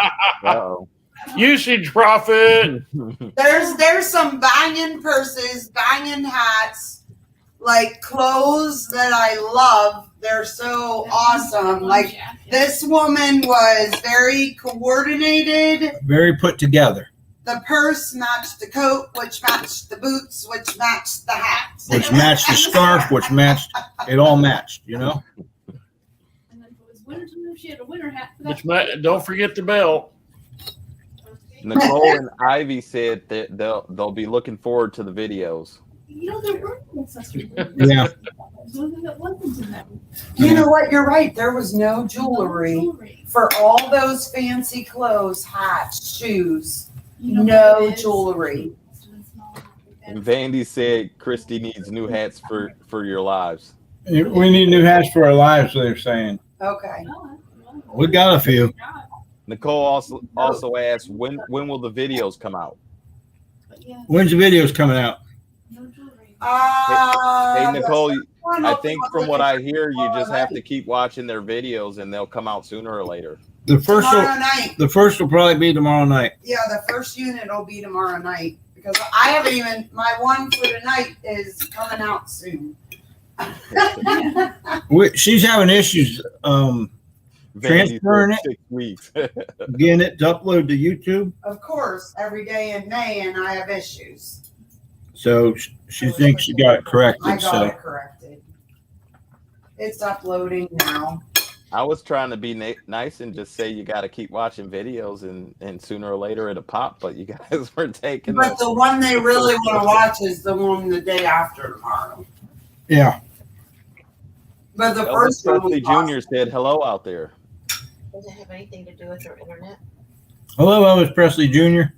E: Uh-oh.
A: Usage profit.
D: There's some banging purses, banging hats, like clothes that I love. They're so awesome. Like this woman was very coordinated.
C: Very put together.
D: The purse matched the coat, which matched the boots, which matched the hat.
C: Which matched the scarf, which matched, it all matched, you know?
F: And then if it was wintertime, she had a winter hat for
A: Which
F: that.
A: don't forget the belt.
E: Nicole and Ivy said that they'll be looking forward to the videos.
F: You know, there were no accessories.
C: Yeah.
F: That wasn't in that.
D: You know what? You're right. There was no jewelry for all those fancy clothes, hats, shoes.
F: You know
D: No
F: what it is?
D: jewelry.
E: And Vandy said Christy needs new hats for your lives.
C: We need new hats for our lives, they're saying.
D: Okay.
C: We got a few.
E: Nicole also asked when will the videos come out?
C: When's the videos coming out?
F: No jewelry.
E: Hey Nicole, I think from what I hear, you just have to keep watching their videos and they'll come out sooner or later.
C: The first will probably be tomorrow night.
D: Yeah, the first unit will be tomorrow night because I haven't even, my one for tonight is coming out soon.
C: She's having issues transferring it,
E: 6 weeks.
C: getting it to upload to YouTube.
D: Of course, every day in May, and I have issues.
C: So she thinks she got it
D: I
C: corrected.
D: got
C: So
D: it corrected. It's uploading now.
E: I was trying to be nice and just say you got to keep watching videos and sooner or later it'll pop, but you guys were taking
D: But the one they really want to watch is the one the day after tomorrow.
C: yeah.
D: But the
E: Elvis
D: first one
E: Presley Jr. said hello out there.
B: Does it have anything to do with your internet?
C: Hello, Elvis Presley Jr.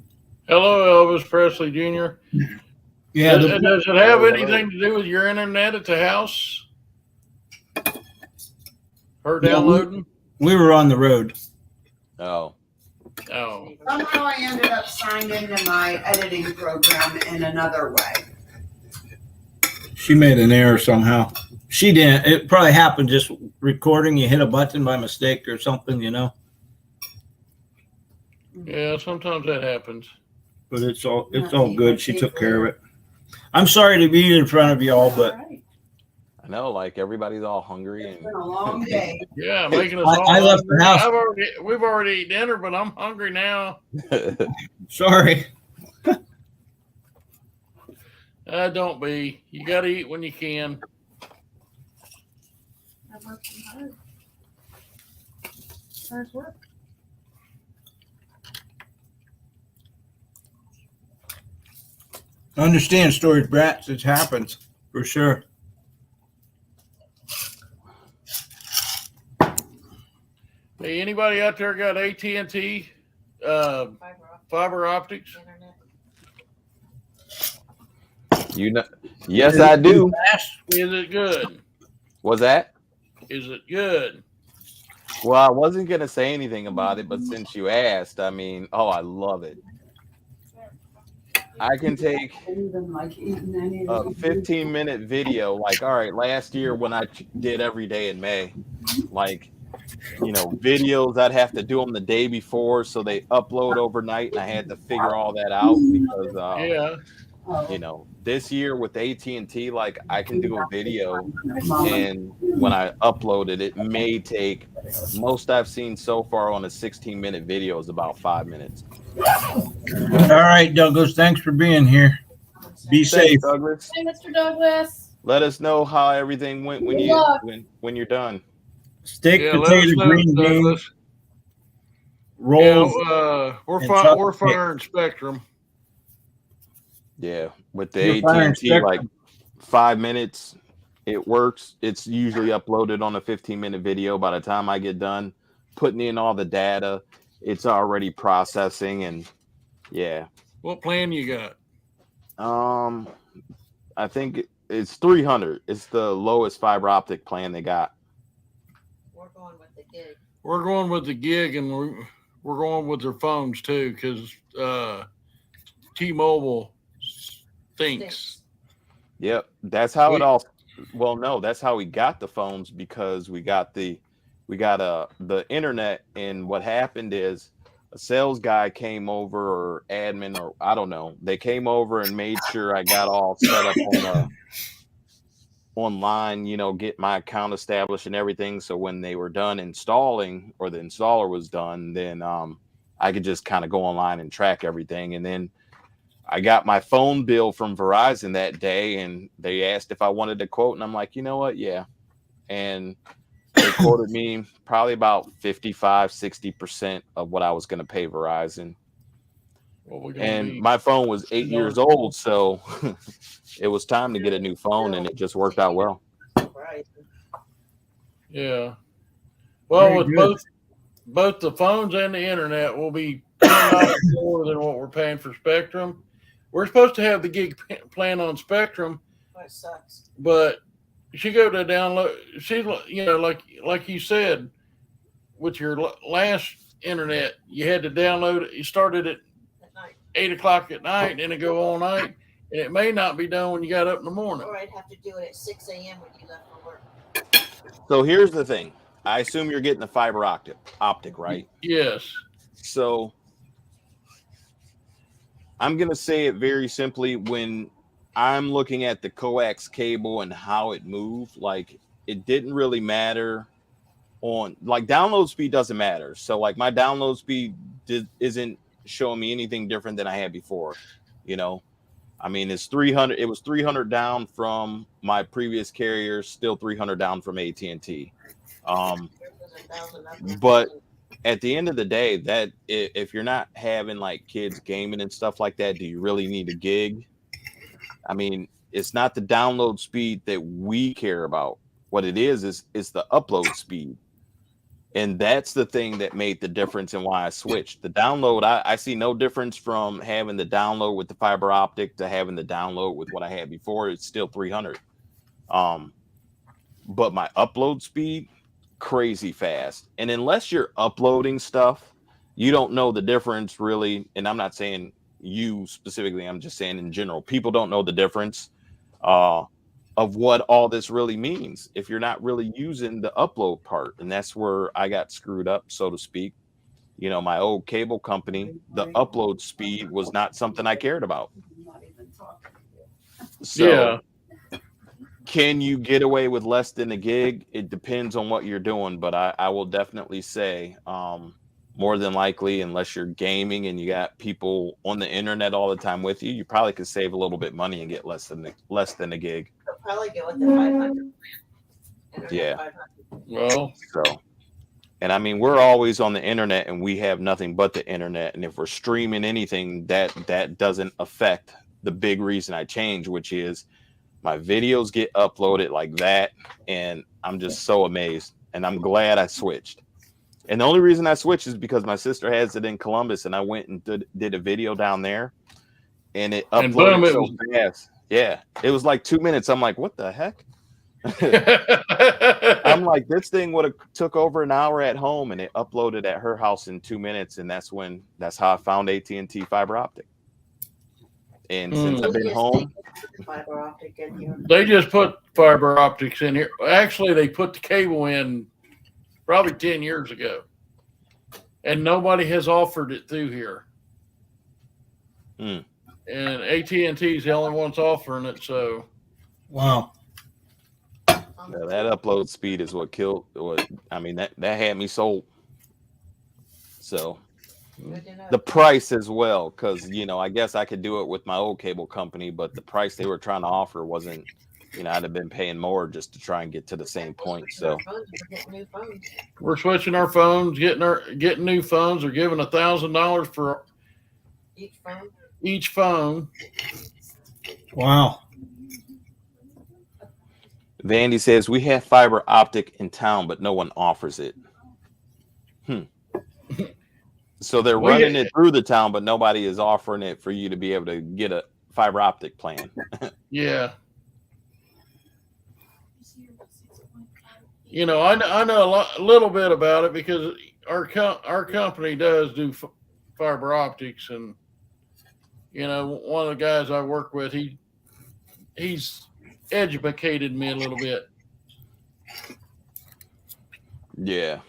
A: Hello, Elvis Presley Jr.
C: Yeah.
A: Does it have anything to do with your internet at the house? Her
C: No,
A: downloading?
C: We were on the road.
E: Oh,
A: Oh.
D: Somehow I ended up signed into my editing program in another way.
C: She made an error somehow. She didn't. It probably happened just recording. You hit a button by mistake or something, you know.
A: Yeah, sometimes that happens.
C: But it's all good. She took care of it. I'm sorry to be in front of you all, but
E: I know, like everybody's all hungry
D: It's
E: and
D: been a long day.
A: Yeah, making us
C: I
A: all
C: left the
A: hungry.
C: house.
A: We've already eaten dinner, but I'm hungry now.
C: sorry.
A: Don't be. You got to eat when you can.
F: I'm working hard. Hard work.
C: I understand storage Bratz. It happens for sure.
A: Hey, anybody out there got AT&T fiber optics?
B: Internet.
E: you know, yes, I do.
A: Is it good?
E: Was that?
A: Is it good?
E: Well, I wasn't gonna say anything about it, but since you asked, I mean, oh, I love it. I can take a 15-minute video. Like, all right, last year when I did every day in May, like, videos I'd have to do them the day before, so they upload overnight, and I had to figure all that out because,
A: Yeah.
E: This year with AT&T, like, I can do a video, and when I upload it, it may take most I've seen so far on a 16-minute video is about 5 minutes.
C: All right, Douglas. Thanks for being here. Be safe.
E: Thanks, Douglas.
F: Hey, Mr. Douglas.
E: Let us know how everything went when
F: Good
E: you
F: luck.
E: when you're done.
C: Steak,
A: Yeah, let us
C: potato,
A: know,
C: green beans,
A: Douglas.
C: rolls.
A: We're
C: and
A: we're
C: chocolate
A: firing Spectrum.
E: Yeah, with the
C: You're firing
E: AT&T, like
C: Spectrum.
E: 5 minutes, it works. It's usually uploaded on a 15-minute video. By the time I get done putting in all the data, it's already processing, and yeah.
A: What plan you got?
E: I think it's 300. It's the lowest fiber optic plan they got.
B: We're going with the gig.
A: We're going with the gig, and we're going with their phones too, because T-Mobile stinks.
E: Yep, that's how it all. Well, no, that's how we got the phones, because we got the internet, and what happened is a sales guy came over, or admin, or I don't know. They came over and made sure I got all set up online, get my account established and everything. So when they were done installing, or the installer was done, then I could just kind of go online and track everything. And then I got my phone bill from Verizon that day, and they asked if I wanted to quote, and I'm like, you know what? Yeah. And they quoted me probably about 55-60% of what I was going to pay Verizon. And my phone was 8 years old, so it was time to get a new phone, and it just worked out well.
B: Right.
A: Yeah. Well,
C: Very
A: with
C: good.
A: both the phones and the internet will be $10 more than what we're paying for Spectrum. We're supposed to have the gig plan on Spectrum,
B: Oh, it sucks.
A: but she go to download. She, like you said, with your last internet, you had to download it. You started at
B: At night.
A: 8 o'clock at night, and it go all night, and it may not be done when you got up in the morning.
B: Or I'd have to do it at 6 a.m. when you left for work.
E: So here's the thing. I assume you're getting the fiber optic, right?
A: Yes.
E: So I'm going to say it very simply. When I'm looking at the coax cable and how it moved, like, it didn't really matter on, like, download speed doesn't matter. So like my download speed isn't showing me anything different than I had before. I mean, it's 300. It was 300 down from my previous carrier, still 300 down from AT&T. But at the end of the day, that if you're not having like kids gaming and stuff like that, do you really need a gig? I mean, it's not the download speed that we care about. What it is the upload speed. And that's the thing that made the difference and why I switched. The download, I see no difference from having the download with the fiber optic to having the download with what I had before. It's still 300. But my upload speed crazy fast. And unless you're uploading stuff, you don't know the difference really. And I'm not saying you specifically, I'm just saying in general, people don't know the difference of what all this really means if you're not really using the upload part. And that's where I got screwed up, so to speak. You know, my old cable company, the upload speed was not something I cared about. So
A: Yeah.
E: can you get away with less than a gig? It depends on what you're doing, but I will definitely say more than likely, unless you're gaming and you got people on the internet all the time with you, you probably could save a little bit of money and get less than a gig.
B: I'll probably go with the 500 plan. Internet
E: Yeah.
B: 500.
A: Well,
E: So, and I mean, we're always on the internet and we have nothing but the internet. And if we're streaming anything, that doesn't affect the big reason I change, which is my videos get uploaded like that. And I'm just so amazed. And I'm glad I switched. And the only reason I switched is because my sister has it in Columbus and I went and did a video down there and it
A: And
E: uploaded
A: boom, it
E: so
A: was-
E: fast. Yeah. It was like 2 minutes. I'm like, what the heck? I'm like, this thing would have took over an hour at home and it uploaded at her house in 2 minutes. And that's how I found AT&T fiber optic. And since I've been home,
B: Fiber optic in here.
A: they just put fiber optics in here. Actually, they put the cable in probably 10 years ago, and nobody has offered it through here.
E: Mm.
A: And AT&T is the only ones offering it. So,
C: Wow.
E: that upload speed is what killed. I mean, that had me sold. So
B: Good to know.
E: the price as well, because I guess I could do it with my old cable company, but the price they were trying to offer wasn't. I'd have been paying more just to try and get to the same point. So
B: We're getting new phones.
A: we're switching our phones, getting new phones. They're giving $1,000 for
B: Each phone.
A: each phone.
C: Wow.
E: Vandy says we have fiber optic in town, but no one offers it. So they're
A: Well,
E: running
A: yeah.
E: it through the town, but nobody is offering it for you to be able to get a fiber optic plan.
A: Yeah. I know a little bit about it because our company does do fiber optics, and one of the guys I work with, he's educated me a little bit.
E: Yeah.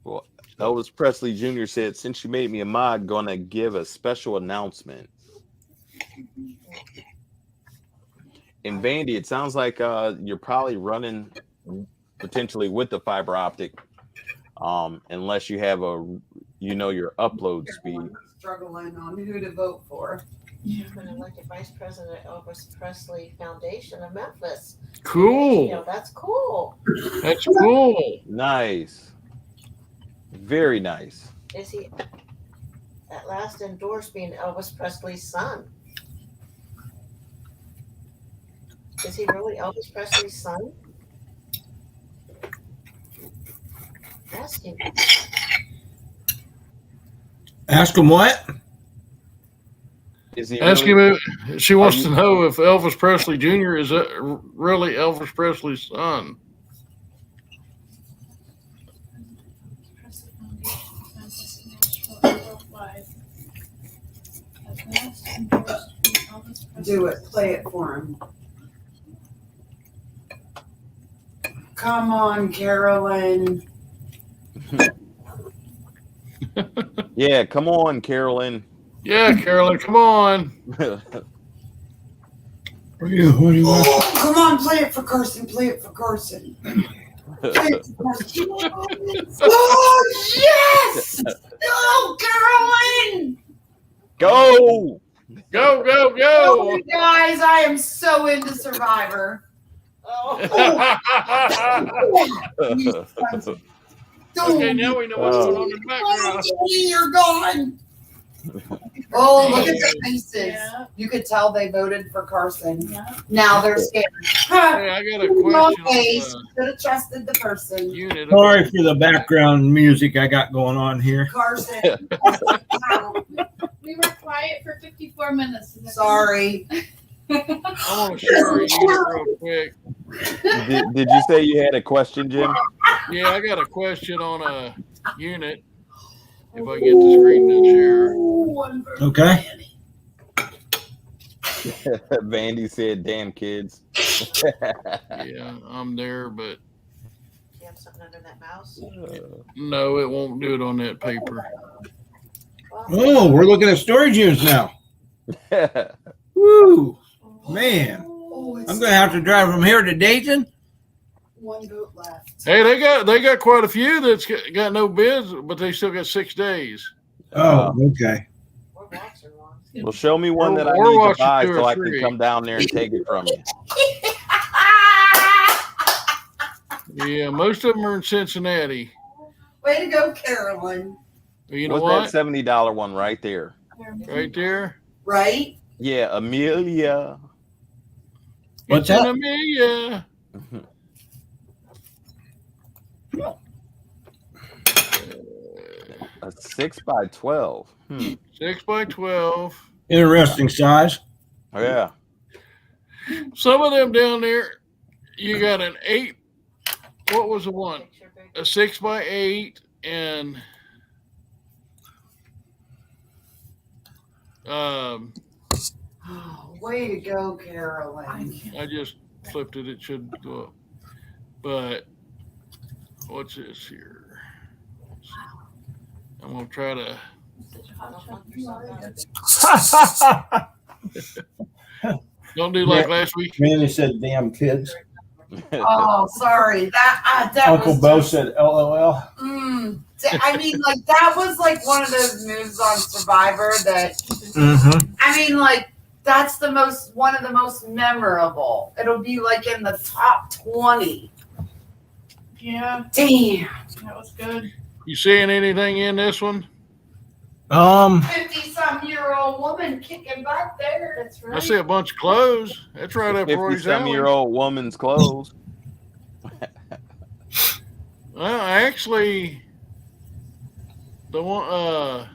E: Well, Elvis Presley Jr. said, since you made me a mod, gonna give a special announcement. And Vandy, it sounds like you're probably running potentially with the fiber optic, unless you have your upload speed.
D: Struggling on who to vote for.
B: I've been elected vice president of Elvis Presley Foundation of Memphis.
A: Cool.
B: That's cool.
A: That's cool.
E: Nice. Very nice.
B: Is he at last endorsed being Elvis Presley's son? Is he really Elvis Presley's son? Ask him.
C: Ask him what?
E: Is he
A: Ask
E: really-
A: him. She wants to know if Elvis Presley Jr. is really Elvis Presley's son.
D: Do it. Play it for him. Come on, Carolyn.
E: Yeah, come on, Carolyn.
A: Yeah, Carolyn, come on.
C: What do you want?
D: Oh, come on, play it for Carson. Play it for Carson. Play it for Carson. Oh, yes! Oh, Carolyn!
E: Go.
A: Go, go,
D: Oh,
A: go.
D: you guys, I am so into Survivor.
A: Okay, now we know what's going on in the
D: Oh,
A: background.
D: Jenny, you're gone. Oh, look at their faces.
F: Yeah.
D: You could tell they voted for Carson.
F: Yeah.
D: Now they're scared.
A: Hey, I got a question
D: Face.
A: on
D: Should have trusted the
A: the
D: person.
A: unit.
C: Sorry for the background music I got going on here.
D: Carson.
F: We were quiet for 54 minutes.
D: Sorry.
A: I want to share a unit real quick.
E: Did you say you had a question, Jim?
A: Yeah, I got a question on a unit. If I get the screen to share.
C: Okay.
E: Vandy said, "Damn kids."
A: Yeah, I'm there, but
B: Do you have something under that mouse?
A: no, it won't do it on that paper.
B: Well,
C: Oh, we're looking at storage units now. Woo, man! I'm gonna have to drive from here to Dayton.
D: One goat left.
A: Hey, they got quite a few that's got no bids, but they still got 6 days.
C: Oh, okay.
B: we're watching one.
E: Well, show me one that I
A: Or
E: need to
A: watch
E: buy
A: 2 or
E: so I can
A: 3.
E: come down there and take it from you.
A: Yeah, most of them are in Cincinnati.
D: Way to go, Carolyn.
A: You know
E: What's
A: what?
E: that $70 one right there?
A: Right there.
D: Right?
E: Yeah, Amelia.
C: What's
A: It's an
C: that?
A: Amelia.
E: A 6x12.
A: 6 by 12.
C: Interesting size.
E: Oh, yeah.
A: Some of them down there, you got an 8. What was the one?
B: Picture big.
A: A 6 by 8 and
D: Way to go, Carolyn.
A: I just flipped it. It should go up. But what's this here? I'm gonna try to. Don't do like last week.
C: Manny said, "Damn kids."
D: Oh, sorry. That
C: Uncle
D: was
C: Bo
D: just-
C: said, "LOL."
D: I mean, like that was like one of those moves on Survivor that
C: Mm-hmm.
D: I mean, like that's one of the most memorable. It'll be like in the top 20.
F: Yeah,
D: Damn.
F: that was good.
A: You seeing anything in this one?
D: 50-some-year-old woman kicking butt there.
F: That's
A: I
F: right.
A: see a bunch of clothes. That's right up Roy's alley.
E: 50-some-year-old woman's clothes.
A: Well, actually, the one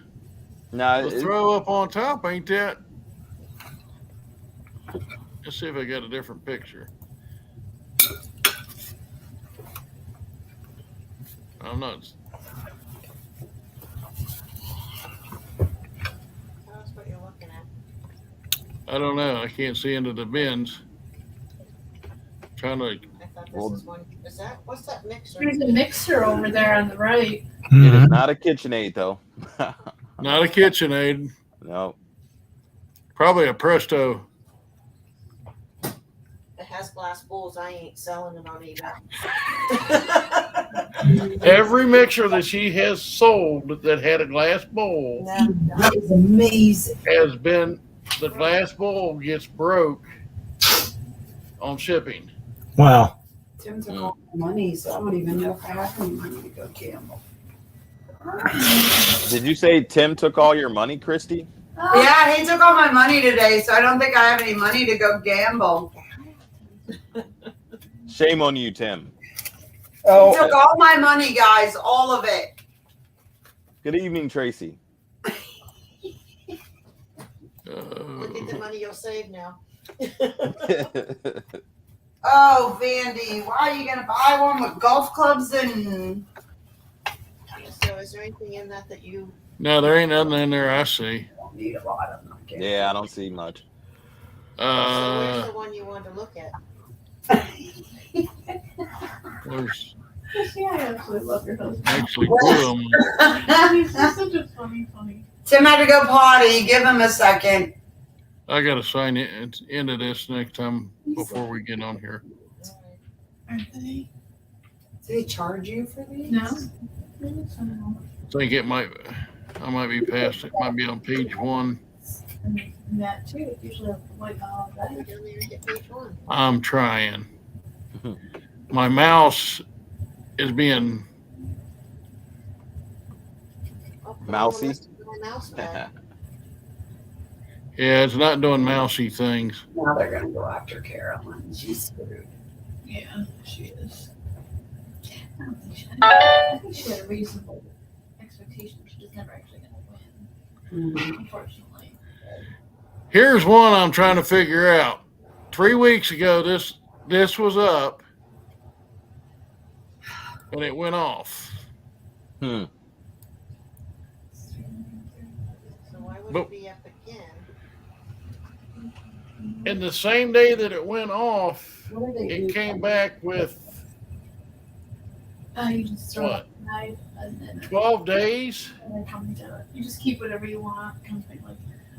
E: No,
A: the throw up on top ain't that. Let's see if I got a different picture. I'm not.
B: Tell us what you're looking at.
A: I don't know. I can't see into the bins. Trying to.
B: I thought this
E: Well-
B: was one. Is that what's that mixer?
F: There's a mixer over there on the right.
E: it is not a KitchenAid though.
A: Not a KitchenAid.
E: No.
A: Probably a Presto.
B: It has glass bowls. I ain't selling it on eBay.
A: Every mixer that she has sold that had a glass bowl
D: That is amazing.
A: has been the glass bowl gets broke on shipping.
C: Wow.
D: Tim took all my money, so I don't even know if I have any money to go gamble.
E: Did you say Tim took all your money, Christy?
D: Yeah, he took all my money today, so I don't think I have any money to go gamble.
E: Shame on you, Tim.
D: He took all my money, guys, all of it.
E: Good evening, Tracy.
B: Look at the money you'll save now.
D: Oh, Vandy, why are you gonna buy one with golf clubs and?
B: So is there anything in that you
A: No, there ain't nothing in there I see.
D: Don't need a lot of them.
E: Yeah, I don't see much.
B: so where's
A: Uh,
B: the one you wanted to look at?
A: there's
F: Yeah, I absolutely love your husband.
A: actually 2 of them.
F: He's just such a funny.
D: Tim had to go potty. Give him a second.
A: I gotta sign it into this next time before we get on here.
F: Aren't they?
D: Did they charge you for these?
F: No.
A: I think I might be past it. Might be on page 1.
F: And that too. It's usually like all
B: You
F: that.
B: don't even get page 1.
A: I'm trying. My mouse is being
B: I'll put it on the
E: Mousy?
B: list of my mouse pad.
A: it's not doing mousy things.
D: Now they're gonna go after Carolyn. She's screwed.
F: Yeah, she is. I think she had a reasonable expectation. She just never actually gonna win. unfortunately.
A: Here's one I'm trying to figure out. 3 weeks ago, this was up, and it went off.
E: Hmm.
B: So why would
A: But-
B: it be up again?
A: And the same day that it went off, it came back with
F: You just throw
A: What?
F: it aside and then
A: 12 days.
F: and then come to it. You just keep whatever you want. Kind of thing. Like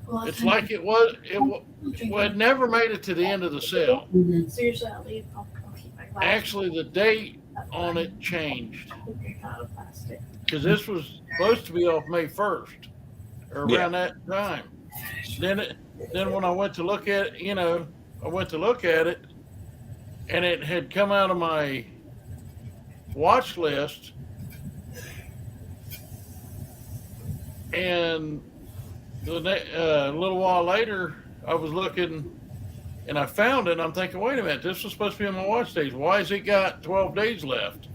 F: a lot of
A: It's
F: times
A: like it had never made it to the end of the sale.
F: So usually I'll leave. I'll keep my glass.
A: Actually, the date on it changed
F: Out of plastic.
A: because this was supposed to be off May 1st or around that time. Then when I went to look at it, I went to look at it, and it had come out of my watch list, and a little while later, I was looking, and I found it. And I'm thinking, wait a minute, this was supposed to be on my watch days. Why has it got 12 days left?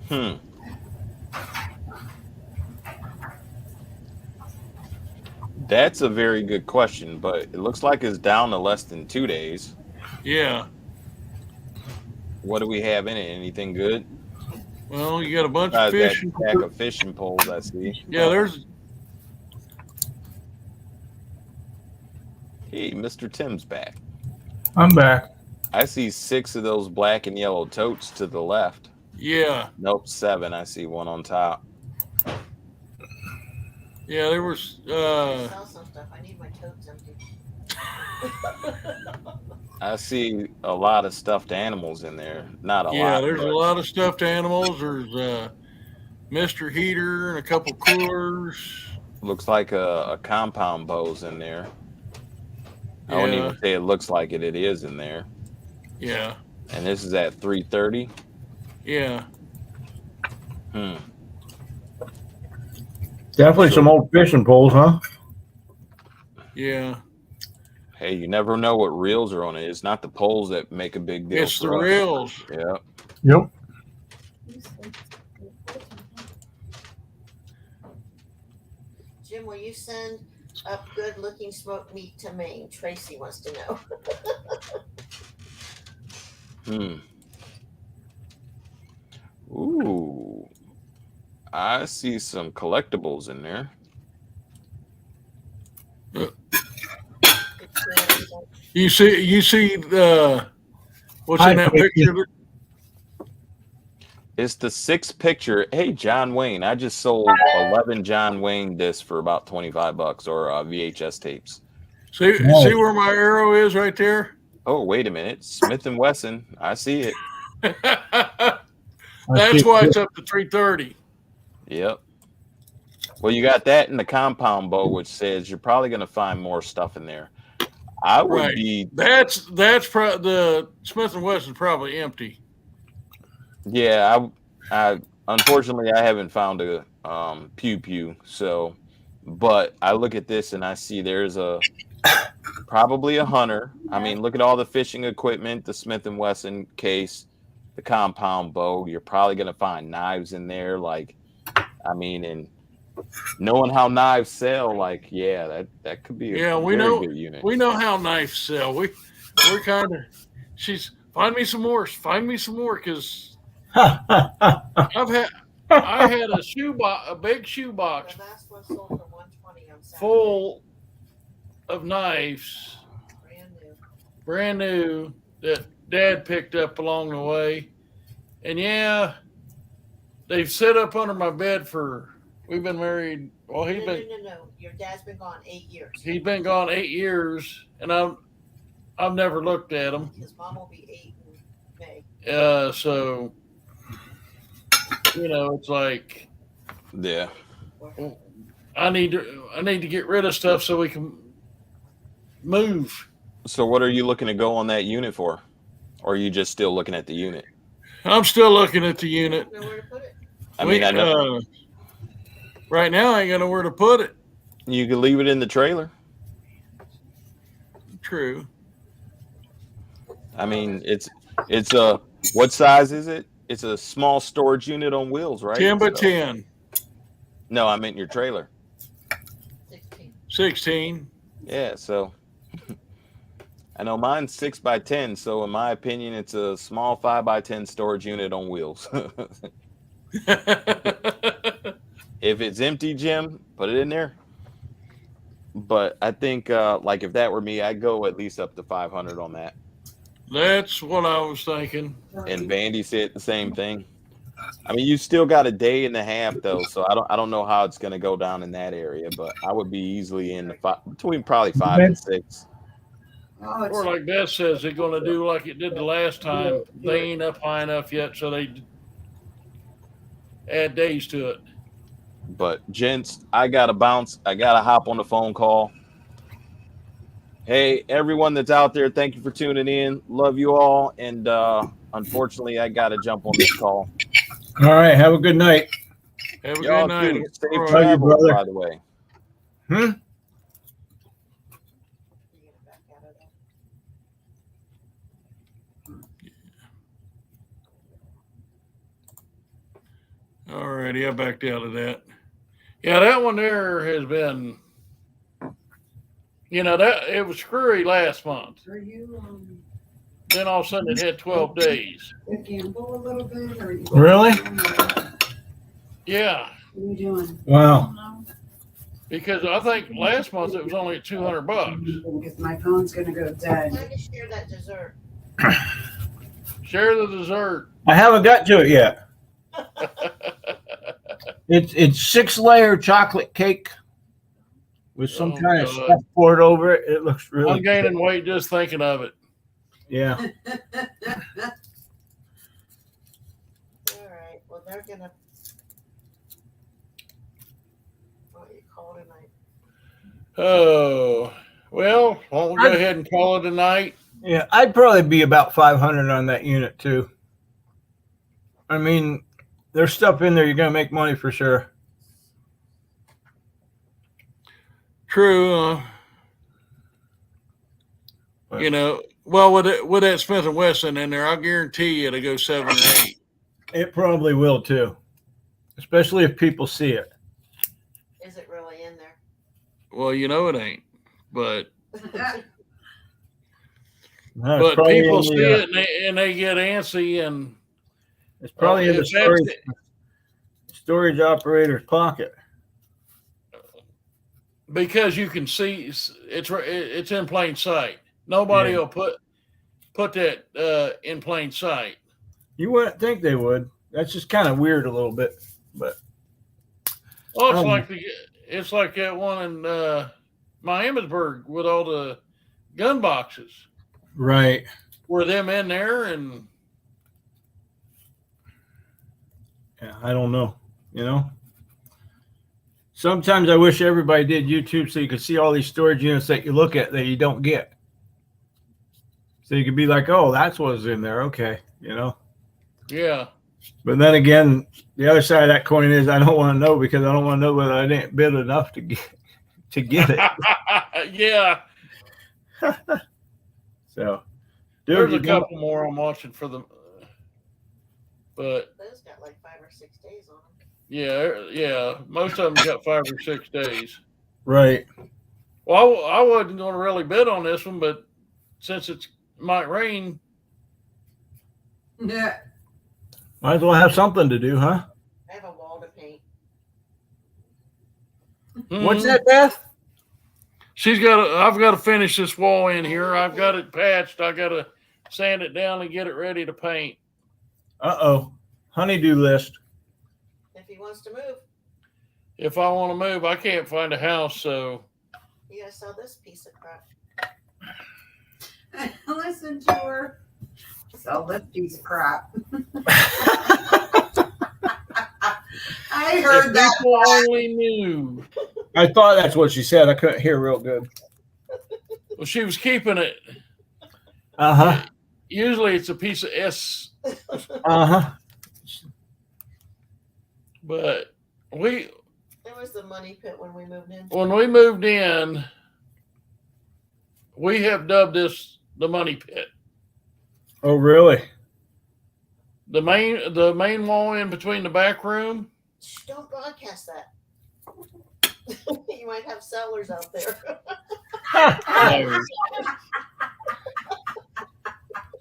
E: Hmm. That's a very good question, but it looks like it's down to less than 2 days.
A: Yeah.
E: What do we have in it? Anything good?
A: Well, you got a bunch of
E: Besides
A: fish.
E: that pack of fishing poles I see.
A: Yeah, there's.
E: Hey, Mr. Tim's back.
C: I'm back.
E: I see 6 of those black and yellow totes to the left.
A: Yeah.
E: Nope, 7. I see one on top.
A: Yeah, there was.
B: Sell some stuff. I need my totes empty.
E: I see a lot of stuffed animals in there. Not a lot.
A: Yeah, there's
E: but
A: a lot of stuffed animals. There's Mr. Heater and a couple coolers.
E: looks like a compound bow's in there. I wouldn't
A: Yeah.
E: even say it looks like it. It is in there.
A: Yeah.
E: And this is at 330.
A: Yeah.
C: Definitely some old fishing poles, huh?
A: Yeah.
E: Hey, you never know what reels are on it. It's not the poles that make a big deal.
A: It's the
E: for us.
A: reels.
E: Yeah.
C: Yep.
B: Jim, will you send up good-looking smoked meat to Maine? Tracy wants to know.
E: Ooh. I see some collectibles in there.
A: You see the what's in that picture?
E: It's the 6th picture. Hey, John Wayne. I just sold 11 John Wayne discs for about $25 or VHS tapes.
A: See where my arrow is right there?
E: Oh, wait a minute. Smith & Wesson. I see it.
A: That's why it's up to 330.
E: Yep. Well, you got that in the compound bow, which says you're probably going to find more stuff in there. I would
A: Right.
E: be.
A: That's the Smith & Wesson's probably empty.
E: Yeah, I unfortunately I haven't found a pew pew. So, but I look at this and I see there's probably a hunter. I mean, look at all the fishing equipment, the Smith & Wesson case, the compound bow. You're probably gonna find knives in there. Like, I mean, and knowing how knives sell, like, yeah, that could be a
A: we
E: very
A: know
E: good unit.
A: we know how knives sell. We're kind of. She's find me some more because I had a shoebox, a big shoebox
B: The last one sold for $120 on Saturday.
A: full of knives,
B: Brand new.
A: brand new, that Dad picked up along the way. And yeah, they've set up under my bed we've been married. Well,
B: No. Your dad's been gone 8 years.
A: he's been gone 8 years, and I've never looked at them.
B: His mom will be 8 in May.
A: So it's like
E: Yeah.
A: I need to get rid of stuff so we can move.
E: So, what are you looking to go on that unit for? Or are you just still looking at the unit?
A: I'm still looking at the unit.
B: Know where to put it?
E: I mean, I know
A: Right now, I ain't got nowhere to put it.
E: you could leave it in the trailer.
A: True.
E: I mean, it's a what size is it? It's a small storage unit on wheels, right?
A: 10 by
E: So-
A: 10.
E: No, I meant your trailer.
A: 16.
E: Yeah, so I know mine's 6x10, so in my opinion, it's a small 5x10 storage unit on wheels. If it's empty, Jim, put it in there. But I think like if that were me, I'd go at least up to 500 on that.
A: That's what I was thinking.
E: And Vandy said the same thing. I mean, you still got a day and a half though, so I don't know how it's going to go down in that area, but I would be easily in the between probably 5 and 6.
D: Oh, it's
A: Or like Beth says, they're going to do like it did the last time. They ain't up high enough yet, so they add days to it.
E: But gents, I gotta bounce. I gotta hop on the phone call. Hey, everyone that's out there, thank you for tuning in. Love you all, and unfortunately, I gotta jump on this call.
C: All right. Have a good night.
A: Have a
E: Y'all
A: good night.
E: too. Safe
A: All right.
C: Love you,
E: travels,
C: brother.
E: by the way.
C: Hmm.
A: All righty, I backed out of that. Yeah, that one there has been, that it was screwy last month.
D: Are you
A: Then all of a sudden it had 12 days.
D: gamble a little bit? Or are you
C: Really?
A: Yeah,
D: What are you doing?
C: Wow.
A: because I think last month it was only at $200.
D: Because my phone's gonna go dead.
B: Time to share that dessert.
A: Share the dessert.
C: I haven't got to it yet. It's 6-layer chocolate cake with some
A: Oh,
C: kind of
A: God.
C: stuff poured over it. It looks really
A: I'm gaining weight just thinking of it.
C: Yeah.
B: All right. Well, they're gonna. What do you call tonight?
A: Oh, well, won't we go ahead and call it a night?
C: Yeah, I'd probably be about 500 on that unit too. I mean, there's stuff in there you're gonna make money for sure.
A: True. Well, with that Smith & Wesson in there, I guarantee you it'll go 7 or 8.
C: It probably will too, especially if people see it.
B: Is it really in there?
A: Well, it ain't, but
C: No, it's
A: but
C: probably
A: people
C: in
A: see
C: the,
A: it and they get antsy, and
C: it's probably in the
A: if that's-
C: storage operator's pocket.
A: because you can see it's in plain sight. Nobody
C: Yeah.
A: will put that in plain sight.
C: You wouldn't think they would. That's just kind of weird a little bit, but
A: Well, it's
C: Um,
A: like that one in Miamisburg with all the gun boxes.
C: right.
A: Were them in there? And
C: Yeah, I don't know. Sometimes I wish everybody did YouTube so you could see all these storage units that you look at that you don't get. So you could be like, oh, that's what's in there. Okay.
A: yeah,
C: But then again, the other side of that coin is I don't want to know because I don't want to know whether I didn't bid enough to get it.
A: yeah.
C: So,
A: There's
C: dude,
A: a couple more I'm watching for them, but
B: Those got like 5 or 6 days on them.
A: yeah, most of them got 5 or 6 days.
C: right.
A: Well, I wasn't going to really bid on this one, but since it might rain,
D: Yeah.
C: Might as well have something to do, huh?
B: I have a wall to paint.
C: What's
A: mhm.
C: that, Beth?
A: I've got to finish this wall in here. I've got it patched. I got to sand it down and get it ready to paint.
C: Uh-oh. Honeydew list.
B: If he wants to move,
A: If I want to move, I can't find a house, so
B: you gotta sell this piece of crap.
D: Listen to her. Sell this piece of crap. I heard
A: if
D: that.
A: people only knew.
C: I thought that's what she said. I couldn't hear real good.
A: Well, she was keeping it.
C: Uh-huh.
A: Usually it's a piece of S,
C: Uh-huh.
A: but
B: It was the money pit when we moved in.
A: when we moved in, we have dubbed this the money pit.
C: Oh, really?
A: The main wall in between the back room.
B: Shh, don't broadcast that. You might have sellers out there.
A: No.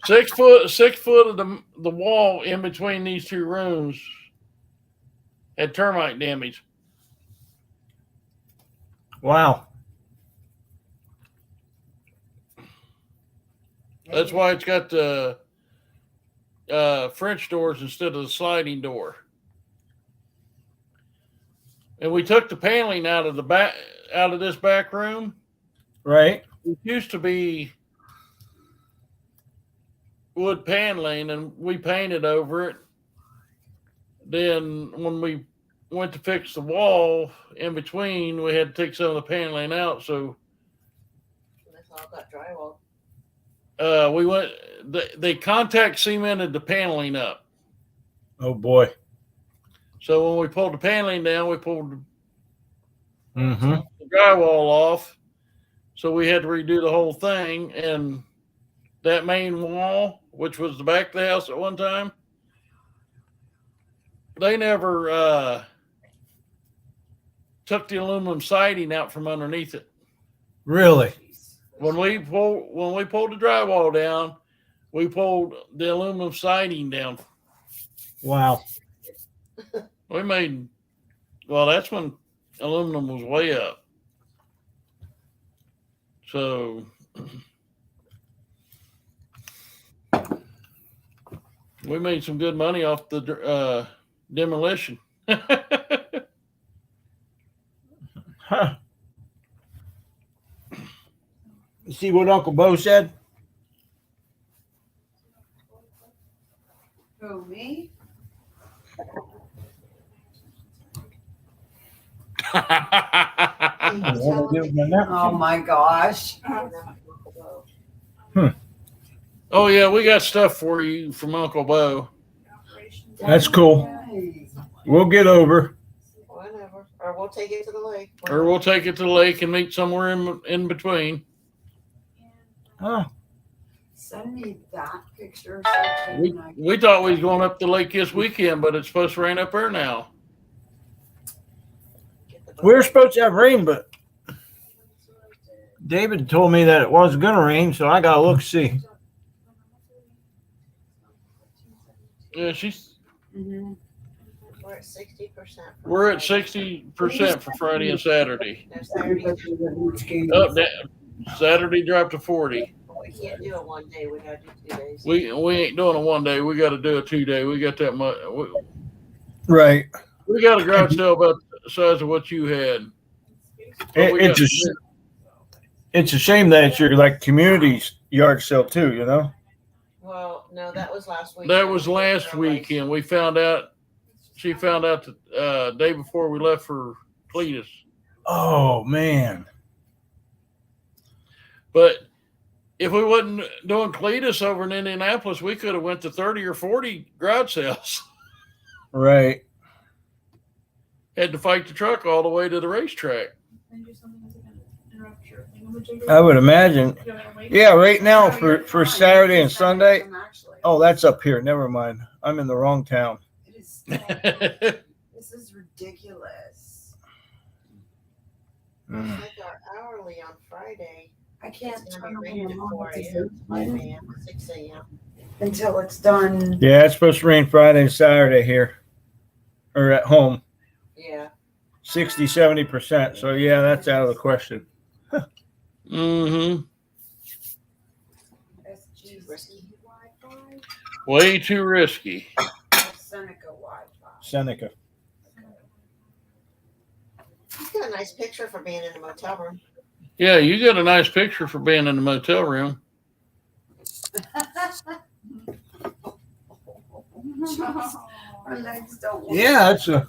A: 6 foot of the wall in between these two rooms had termite damage.
C: Wow.
A: That's why it's got the French doors instead of the sliding door. And we took the paneling out of this back room.
C: Right.
A: It used to be wood paneling, and we painted over it. Then when we went to fix the wall in between, we had to take some of the paneling out. So
B: That's all got drywall.
A: we went. They contact cemented the paneling up.
C: Oh boy.
A: So when we pulled the paneling down, we pulled
C: Mm-hmm.
A: the drywall off. So we had to redo the whole thing. And that main wall, which was the back of the house at one time, they never took the aluminum siding out from underneath it.
C: Really?
A: When we pulled the drywall down, we pulled the aluminum siding down.
C: Wow.
A: We made, well, that's when aluminum was way up. So we made some good money off the demolition.
C: Huh. You see what Uncle Bo said?
D: Who, me? Oh my gosh.
A: Oh yeah, we got stuff for you from Uncle Bo.
C: That's cool. We'll get over.
B: Whatever. Or we'll take it to the lake.
A: Or we'll take it to the lake and meet somewhere in between.
C: Oh,
D: Send me that picture.
A: We thought we was going up the lake this weekend, but it's supposed to rain up there now.
C: we were supposed to have rain, but David told me that it wasn't going to rain, so I got to look see.
A: Yeah,
D: Mm-hmm.
B: We're at 60%.
A: we're at 60% for Friday and Saturday.
B: No, Saturday.
A: Up Saturday dropped to 40.
B: We can't do it one day. We gotta do 2 days.
A: We ain't doing a 1 day. We got to do a 2 day. We got that much.
C: Right.
A: We got a garage sale about the size of what you had. But we got-
C: It's a shame that it's your like community's yard sale too, you know?
B: Well, no, that was last week.
A: That was last weekend. We found out. She found out the day before we left for Cletus.
C: Oh man.
A: But if we wasn't doing Cletus over in Indianapolis, we could have went to 30 or 40 garage sales.
C: Right.
A: Had to fight the truck all the way to the racetrack.
C: I would imagine. Yeah, right now for Saturday and Sunday. Oh, that's up here. Never mind. I'm in the wrong town.
D: It is.
A: Well,
D: This is ridiculous.
C: Mm.
B: Like our hourly on Friday.
D: I can't
B: It's
D: turn
B: gonna be
D: on
B: rated
D: the
B: 4 a.m., 5 a.m., 6 a.m.
D: until it's done.
C: Yeah, it's supposed to rain Friday and Saturday here. Or at home.
B: Yeah.
C: 60-70%. So yeah, that's out of the question.
A: mm-hmm.
B: Too risky.
A: Way too risky.
D: Seneca Wi-Fi.
C: Seneca.
B: He's got a nice picture for being in a motel room.
A: Yeah, you got a nice picture for being in the motel room.
D: Our legs don't work.
C: Yeah, it's a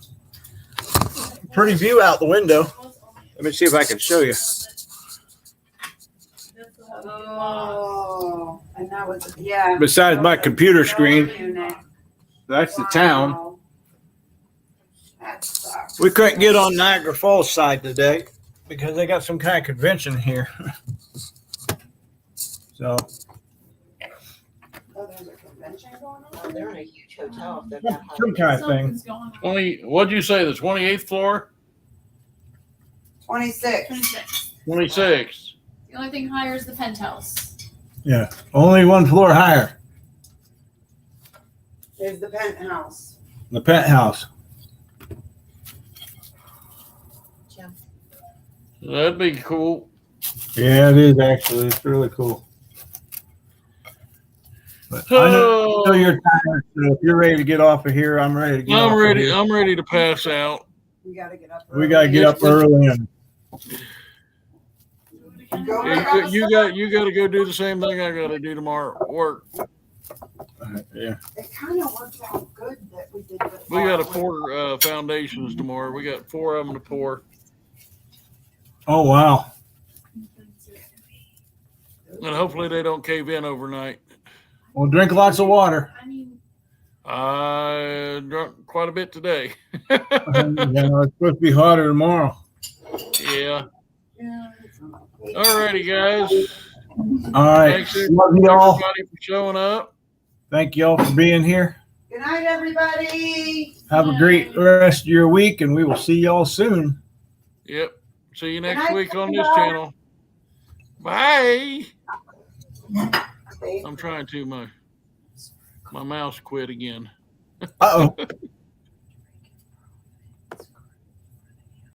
C: pretty view out the window. Let me see if I can show you.
D: Oh, and that was yeah.
C: Besides my computer screen,
D: Unit.
C: that's the town.
D: Wow. That sucks.
C: We couldn't get on Niagara Falls side today because they got some kind of convention here. So
D: Oh, there's a convention going
B: Oh,
D: on.
B: they're in a huge hotel. If they've got high
C: some kind of thing.
A: 20. What'd you say? The 28th floor?
D: 26.
F: 26.
A: 26.
F: The only thing higher is the penthouse.
C: Yeah, only one floor higher.
D: Is the penthouse.
C: The penthouse.
B: Jim.
A: That'd be cool.
C: Yeah, it is actually. It's really cool. But I know you're tired, so if you're ready to get off of here, I'm ready to get off
A: I'm ready.
C: of here.
A: I'm ready to pass out.
D: We gotta get up.
C: We gotta get up early and
D: Go
A: You,
D: back on
A: you got to go do the same thing I got to do tomorrow. Work.
C: yeah.
D: It kind of worked out good that we did the
A: We got to
D: flower.
A: pour foundations tomorrow. We got 4 of them to pour,
C: Oh wow.
A: and hopefully they don't cave in overnight.
C: Well, drink lots of water.
F: I mean,
A: I drunk quite a bit today.
C: You know, it's supposed to be hotter tomorrow.
A: Yeah.
D: Yeah.
A: Alrighty, guys.
C: All right.
A: Thanks
C: Love you all.
A: everybody for showing up.
C: Thank you all for being here.
D: Good night, everybody.
C: Have a great rest of your week, and we will see y'all soon.
A: Yep. See you
D: Good
A: next
D: night,
A: week on this
D: everybody.
A: channel. Bye. I'm trying to. My mouse quit again.
C: Uh oh.